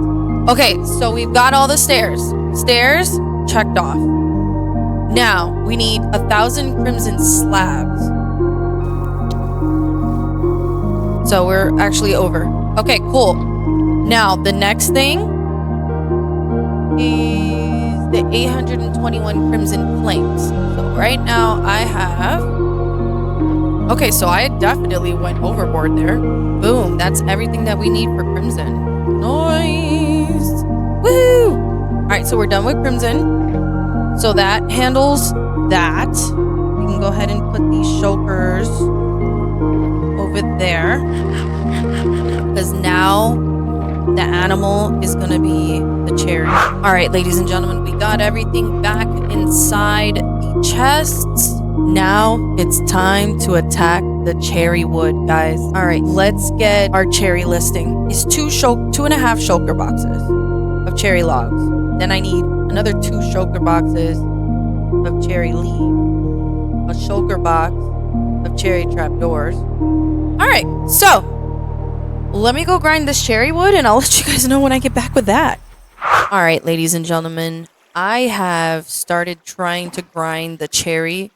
Okay, so we've got all the stairs. Stairs checked off. Now we need 1,000 crimson slabs. So we're actually over. Okay, cool. Now the next thing is the 821 crimson planks. So right now I have... Okay, so I definitely went overboard there. Boom, that's everything that we need for crimson. Nice. Woo! Alright, so we're done with crimson. So that handles that. We can go ahead and put these shulkers over there. Because now the animal is going to be the cherry. Alright, ladies and gentlemen, we got everything back inside the chests. Now it's time to attack the cherry wood, guys. All right, let's get our cherry listing. It's 2.5 shulker boxes of cherry logs. Then I need another 2 shulker boxes of cherry leaves, a shulker box of cherry trapdoors. All right, so let me go grind this cherry wood, and I'll let you guys know when I get back with that. All right, ladies and gentlemen, I have started trying to grind the cherry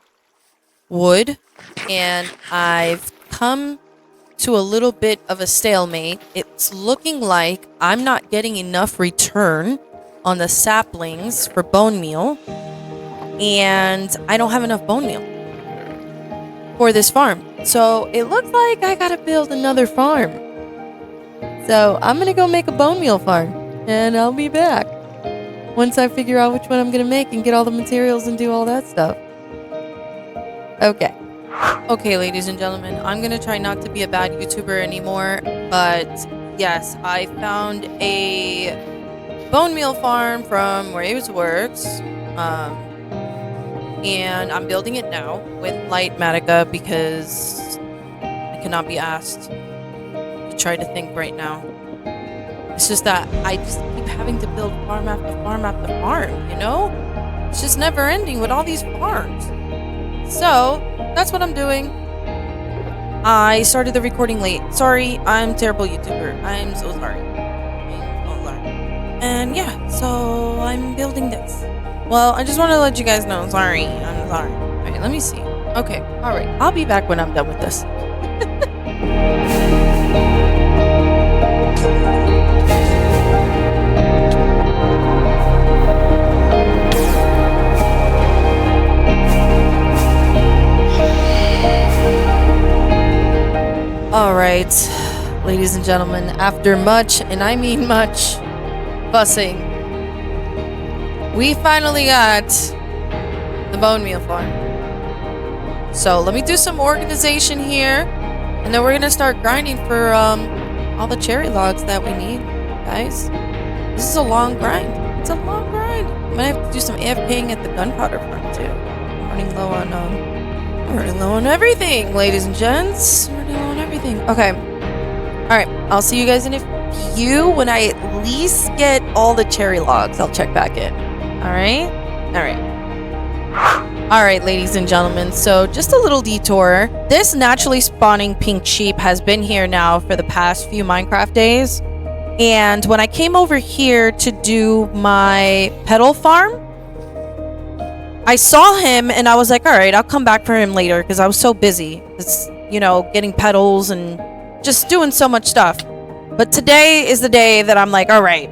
wood, and I've come to a little bit of a stalemate. It's looking like I'm not getting enough return on the saplings for bone meal, and I don't have enough bone meal for this farm. So it looks like I gotta build another farm. So I'm gonna go make a bone meal farm, and I'll be back once I figure out which one I'm gonna make and get all the materials and do all that stuff. Okay, ladies and gentlemen, I'm gonna try not to be a bad YouTuber anymore, but yes, I found a bone meal farm from Raves Works, and I'm building it now with light Matica because I cannot be asked to try to think right now. It's just that I just keep having to build farm after farm after farm, you know? It's just never ending with all these farms. So, that's what I'm doing. I started the recording late. Sorry, I'm a terrible YouTuber. I'm so sorry. And yeah, so while I'm building this. Well, I just want to let you guys know. Sorry. I'm sorry. All right, let me see. Okay. All right. I'll be back when I'm done with this. All right, ladies and gentlemen, after much, and I mean much, fussing, we finally got the bone meal farm. So let me do some organization here, and then we're gonna start grinding for all the cherry logs that we need, guys. This is a long grind. It's a long grind. I'm gonna have to do some AFKing at the gunpowder farm too. I'm running low on everything, ladies and gents. I'm running low on everything. Okay. All right. I'll see you guys in a few when I at least get all the cherry logs. I'll check back in. All right. All right. All right, ladies and gentlemen. So just a little detour. This naturally spawning pink sheep has been here now for the past few Minecraft days. And when I came over here to do my petal farm, I saw him and I was like, all right, I'll come back for him later because I was so busy. It's, you know, getting petals and just doing so much stuff. But today is the day that I'm like, all right,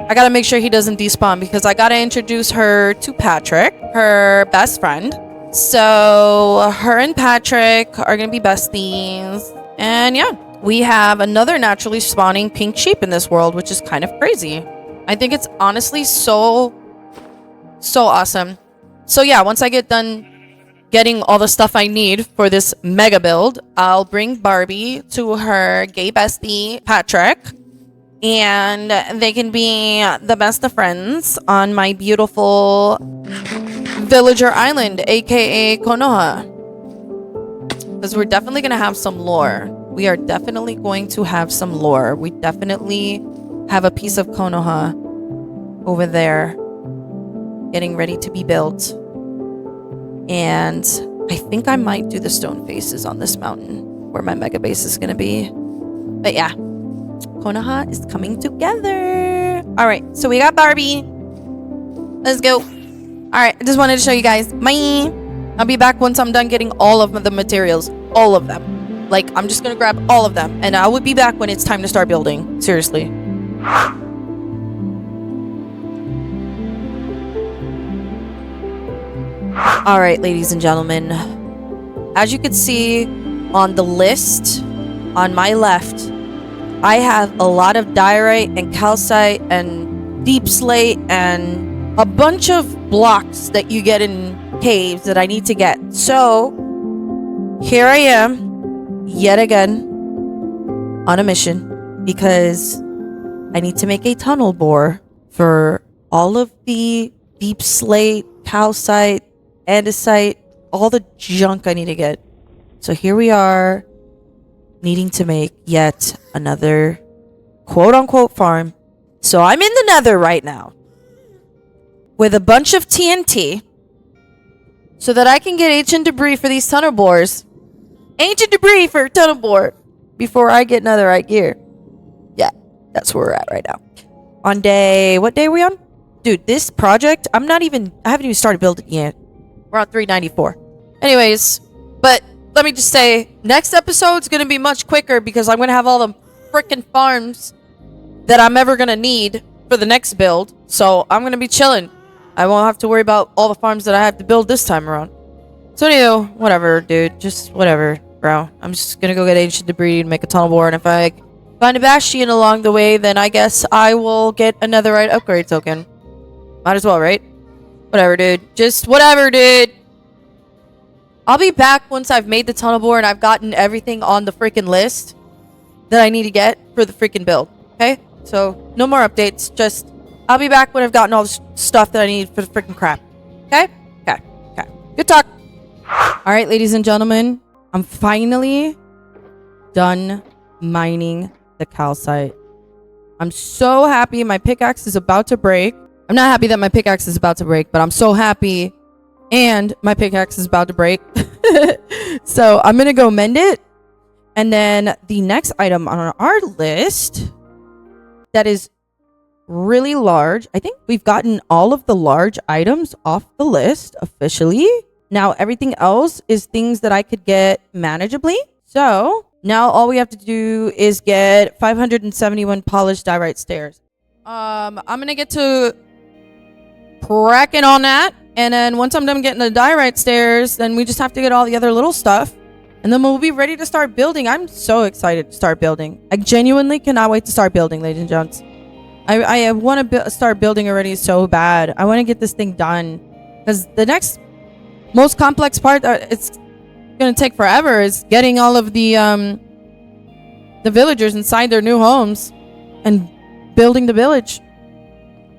I got to make sure he doesn't despawn because I got to introduce her to Patrick, her best friend. So her and Patrick are going to be besties. And yeah, we have another naturally spawning pink sheep in this world, which is kind of crazy. I think it's honestly so awesome. So yeah, once I get done getting all the stuff I need for this mega build, I'll bring Barbie to her gay bestie, Patrick, and they can be the best of friends on my beautiful villager island, aka Konoha. Because we're definitely going to have some lore. We are definitely going to have some lore. We definitely have a piece of Konoha over there getting ready to be built. And I think I might do the stone faces on this mountain where my mega base is going to be. But yeah, Konoha is coming together. All right, so we got Barbie. Let's go. All right, I just wanted to show you guys. Bye. I'll be back once I'm done getting all of the materials. All of them. Like, I'm just going to grab all of them. And I will be back when it's time to start building. Seriously. All right, ladies and gentlemen, as you can see on the list on my left, I have a lot of diorite and calcite and deepslate and a bunch of blocks that you get in caves that I need to get. So here I am yet again on a mission because I need to make a tunnel bore for all of the deepslate, calcite, andesite, all the junk I need to get. So here we are, needing to make yet another quote-unquote farm. So I'm in the nether right now with a bunch of TNT so that I can get ancient debris for these tunnel bores. Ancient debris for a tunnel bore before I get netherite gear. Yeah, that's where we're at right now. On day... what day are we on? Dude, this project, I haven't even started building yet. We're on 394. Anyways, but let me just say, next episode's going to be much quicker because I'm going to have all the freaking farms that I'm ever going to need for the next build. So I'm going to be chilling. I won't have to worry about all the farms that I have to build this time around. So anyway, whatever, dude. Just whatever, bro. I'm just going to go get ancient debris and make a tunnel bore. And if I find a bastion along the way, then I guess I will get a netherite upgrade token. Might as well, right? Whatever, dude. Just whatever, dude. I'll be back once I've made the tunnel bore and I've gotten everything on the freaking list that I need to get for the freaking build. Okay? So, no more updates. Just, I'll be back when I've gotten all the stuff that I need for the freaking crap. Okay? Okay. Okay. Good talk. Alright, ladies and gentlemen. I'm finally done mining the calcite. I'm so happy my pickaxe is about to break. I'm not happy that my pickaxe is about to break, but I'm so happy and my pickaxe is about to break. So I'm going to go mend it. And then the next item on our list that is really large. I think we've gotten all of the large items off the list officially. Now everything else is things that I could get manageably. So now all we have to do is get 571 polished diorite stairs. I'm gonna get to cracking on that. And then once I'm done getting the diorite stairs, then we just have to get all the other little stuff. And then we'll be ready to start building. I'm so excited to start building. I genuinely cannot wait to start building, ladies and gents. I want to start building already so bad. I want to get this thing done. Because the next most complex part it's going to take forever is getting all of the villagers inside their new homes and building the village.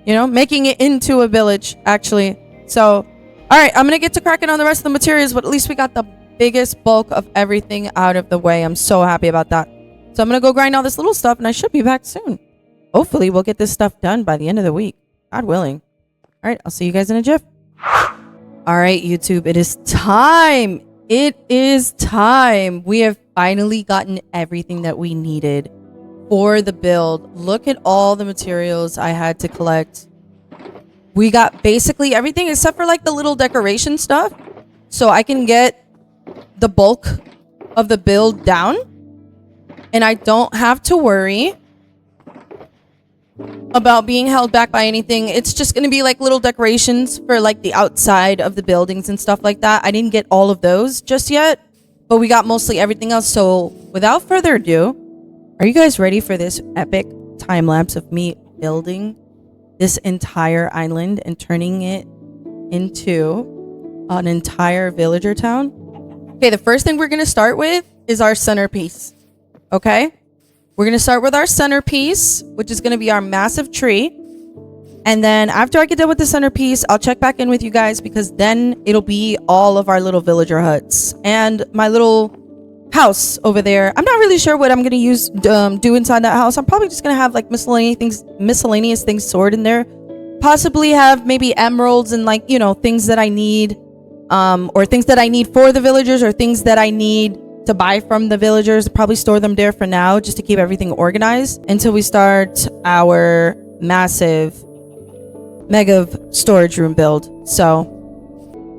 You know, making it into a village, actually. So, all right, I'm going to get to cracking on the rest of the materials, but at least we got the biggest bulk of everything out of the way. I'm so happy about that. So I'm going to go grind all this little stuff, and I should be back soon. Hopefully, we'll get this stuff done by the end of the week. God willing. All right, I'll see you guys in a jiff. All right, YouTube, it is time. It is time. We have finally gotten everything that we needed for the build. Look at all the materials I had to collect. We got basically everything except for like the little decoration stuff. So I can get the bulk of the build down. And I don't have to worry about being held back by anything. It's just going to be like little decorations for like the outside of the buildings and stuff like that. I didn't get all of those just yet, but we got mostly everything else. So without further ado, are you guys ready for this epic time lapse of me building this entire island and turning it into an entire villager town? Okay, the first thing we're going to start with is our centerpiece. Okay? We're going to start with our centerpiece, which is going to be our massive tree. And then after I get done with the centerpiece, I'll check back in with you guys because then it'll be all of our little villager huts and my little house over there. I'm not really sure what I'm going to use do inside that house. I'm probably just going to have like miscellaneous things stored in there. Possibly have maybe emeralds and like, you know, things that I need or things that I need for the villagers or things that I need to buy from the villagers. Probably store them there for now just to keep everything organized until we start our massive mega storage room build. So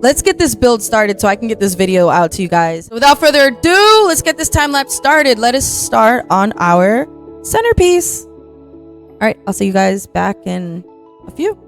let's get this build started so I can get this video out to you guys. Without further ado, let's get this time lapse started. Let us start on our centerpiece. All right, I'll see you guys back in a few.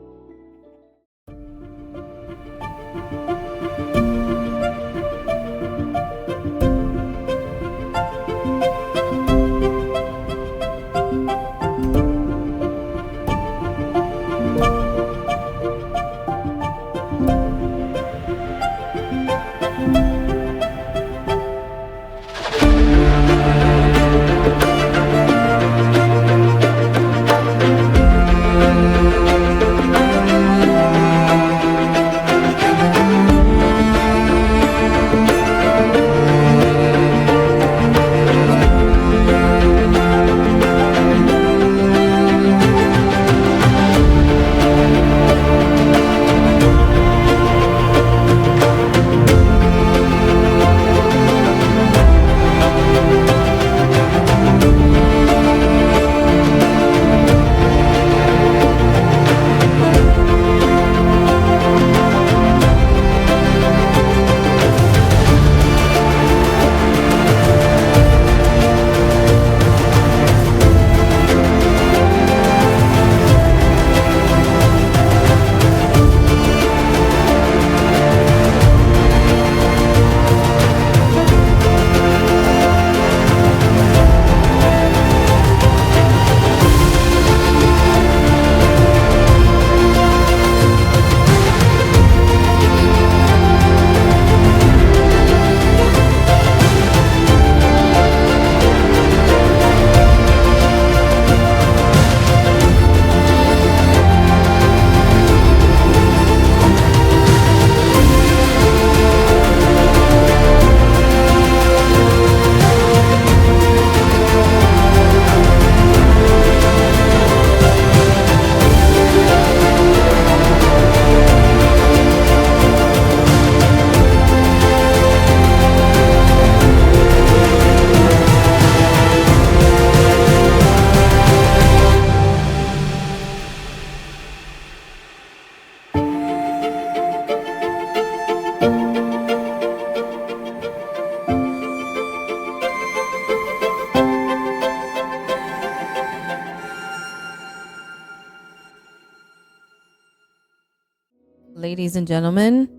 Ladies and gentlemen,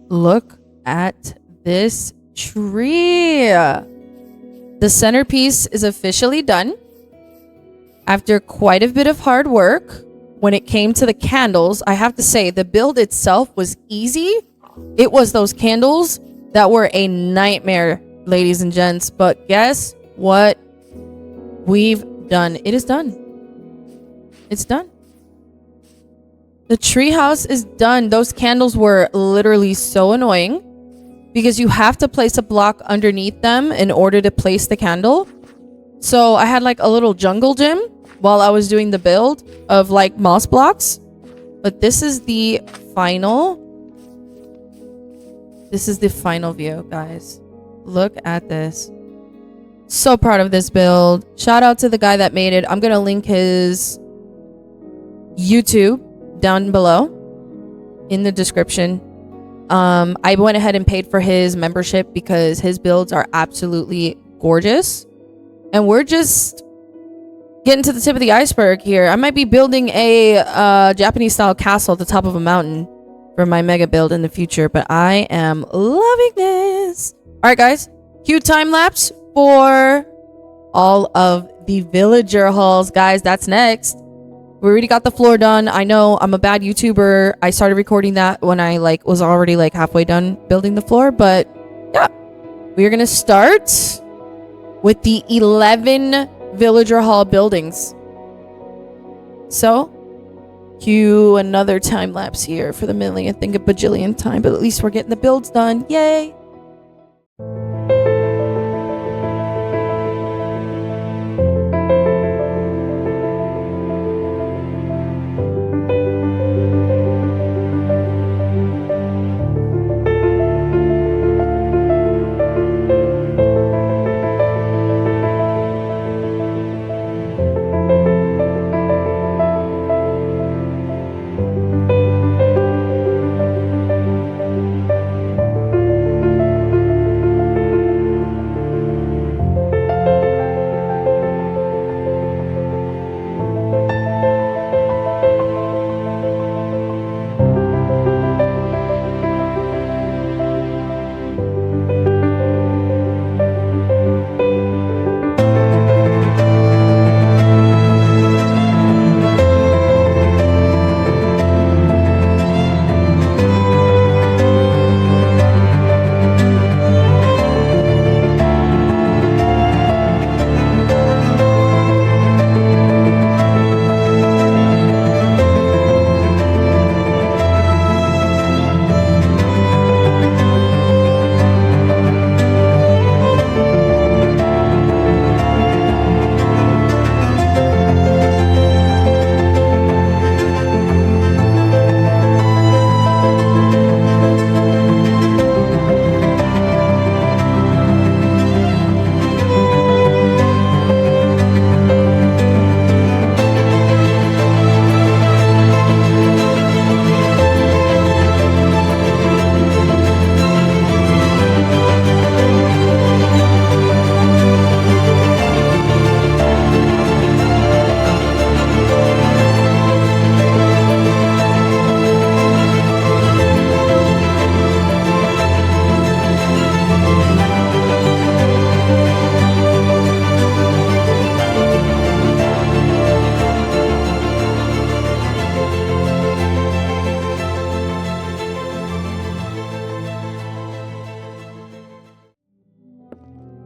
look at this tree. The centerpiece is officially done. After quite a bit of hard work, when it came to the candles, I have to say the build itself was easy. It was those candles that were a nightmare, ladies and gents. But guess what we've done? It is done. It's done. The treehouse is done. Those candles were literally so annoying because you have to place a block underneath them in order to place the candle. So I had like a little jungle gym while I was doing the build of like moss blocks. But this is the final. This is the final view, guys. Look at this. So proud of this build. Shout out to the guy that made it. I'm going to link his YouTube down below in the description. I went ahead and paid for his membership because his builds are absolutely gorgeous. And we're just getting to the tip of the iceberg here. I might be building a Japanese style castle at the top of a mountain for my mega build in the future, but I am loving this. All right, guys, cue time lapse for all of the villager halls. Guys, that's next. We already got the floor done. I know I'm a bad YouTuber. I started recording that when I was already halfway done building the floor, but yeah, we are gonna start with the 11 villager hall buildings. So cue another time lapse here for the millionth thing a bajillion time, but at least we're getting the builds done. Yay.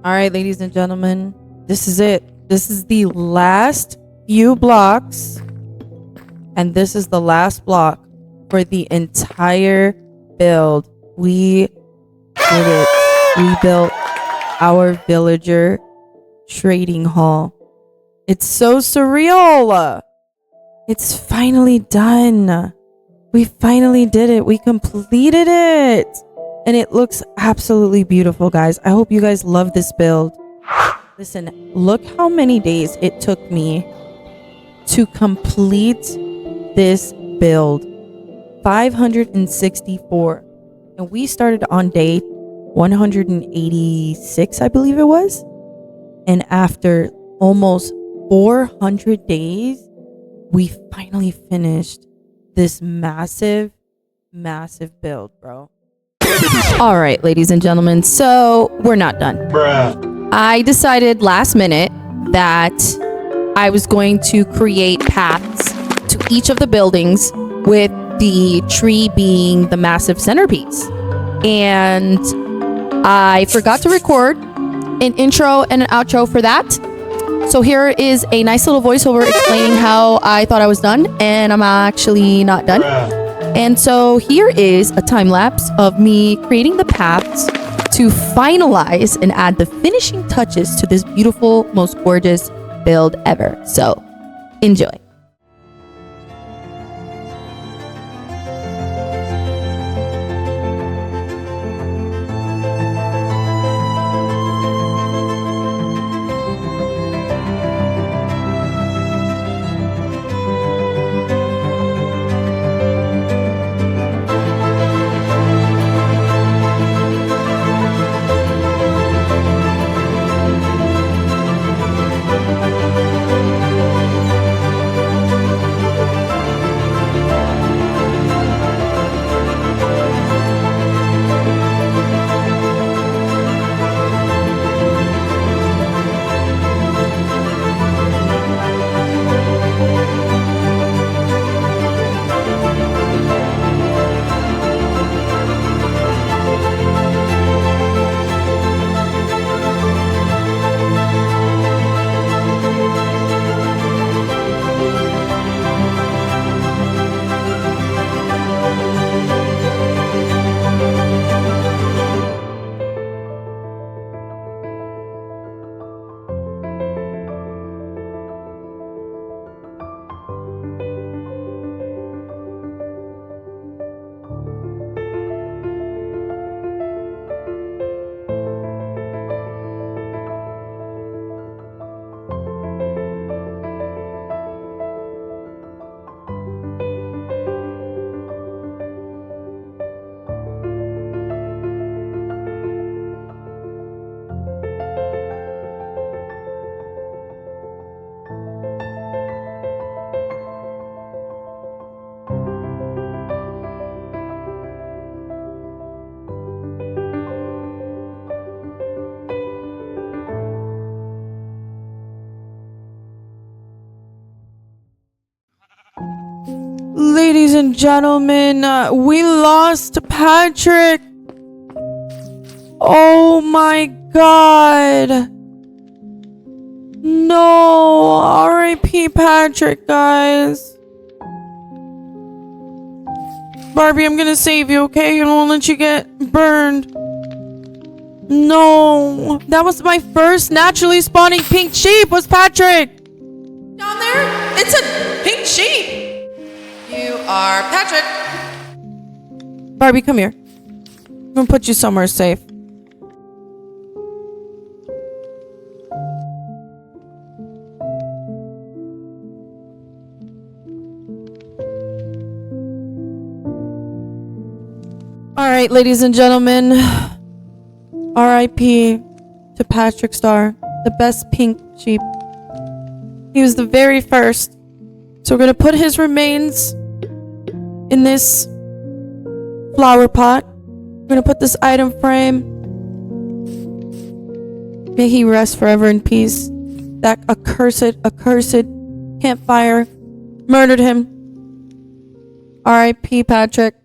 All right, ladies and gentlemen, this is it. This is the last few blocks, and this is the last block for the entire build. We did it. We built our villager trading hall. It's so surreal. It's finally done. We finally did it. We completed it. And it looks absolutely beautiful, guys. I hope you guys love this build. Listen, look how many days it took me to complete this build. 564. And we started on day 186, I believe it was. And after almost 400 days, we finally finished this massive massive build, bro. All right, ladies and gentlemen, so we're not done. Bruh. I decided last minute that I was going to create paths to each of the buildings, with the tree being the massive centerpiece. And I forgot to record an intro and an outro for that. So here is a nice little voiceover explaining how I thought I was done, and I'm actually not done. Bruh. And so here is a time lapse of me creating the paths to finalize and add the finishing touches to this beautiful, most gorgeous build ever. So enjoy. Ladies and gentlemen, we lost Patrick. Oh my god. No, R.I.P. Patrick, guys. Barbie, I'm gonna save you, okay? I won't let you get burned. No, that was my first naturally spawning pink sheep, was Patrick. Down there, it's a pink sheep. You are Patrick. Barbie, come here. I'm gonna put you somewhere safe. Alright, ladies and gentlemen. R.I.P. to Patrick Star, the best pink sheep. He was the very first. So we're gonna put his remains in this flower pot. We're gonna put this item frame. May he rest forever in peace. That accursed campfire murdered him. R.I.P. Patrick.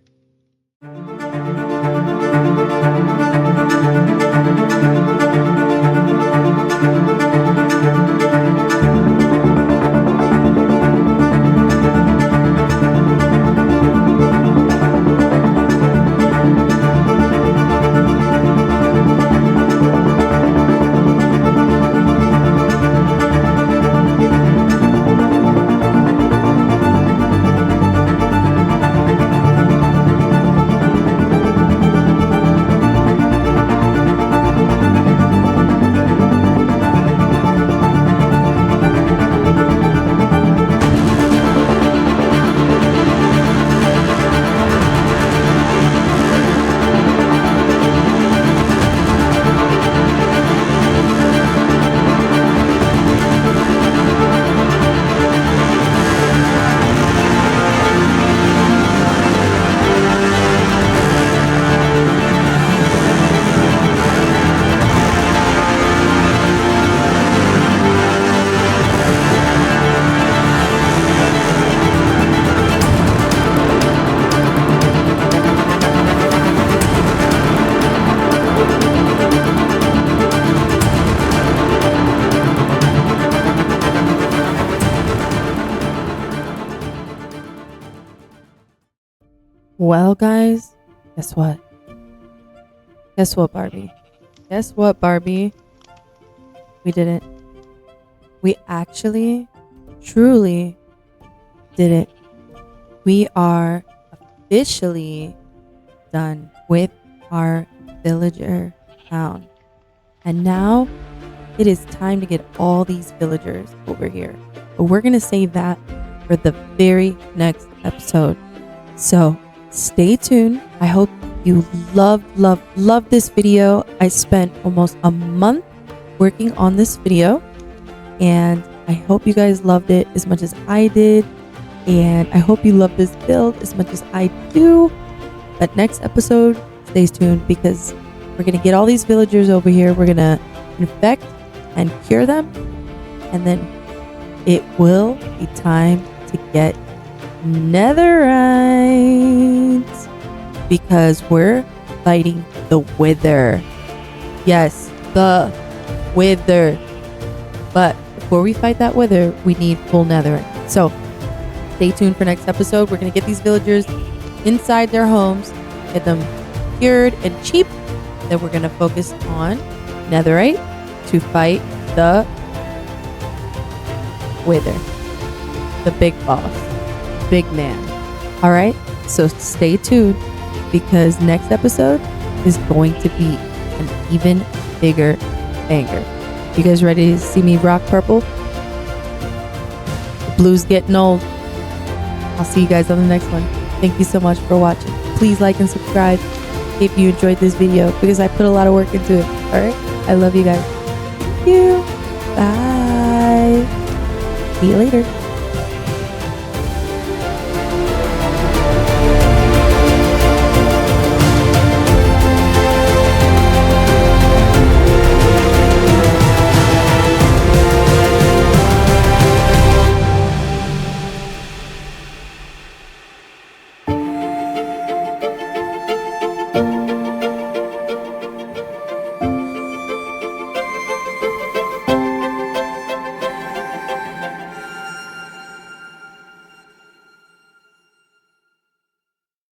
Well, guys, guess what? Guess what, Barbie? Guess what, Barbie? We didn't. We actually, truly did it. We are officially done with our villager town. And now it is time to get all these villagers over here. But we're going to save that for the very next episode. So stay tuned. I hope you love this video. I spent almost a month working on this video, and I hope you guys loved it as much as I did. And I hope you love this build as much as I do. But next episode, stay tuned, because we're going to get all these villagers over here. We're going to infect and cure them. And then it will be time to get netherite, because we're fighting the wither. Yes, the wither. But before we fight that wither, we need full netherite. So stay tuned for next episode. We're going to get these villagers inside their homes, get them cured and cheap. Then we're going to focus on netherite to fight the wither, the big boss, big man. All right, so stay tuned, because next episode is going to be an even bigger banger. You guys ready to see me rock purple? The blue's getting old. I'll see you guys on the next one. Thank you so much for watching. Please like and subscribe if you enjoyed this video, because I put a lot of work into it. All right, I love you guys. Thank you. Bye. See you later.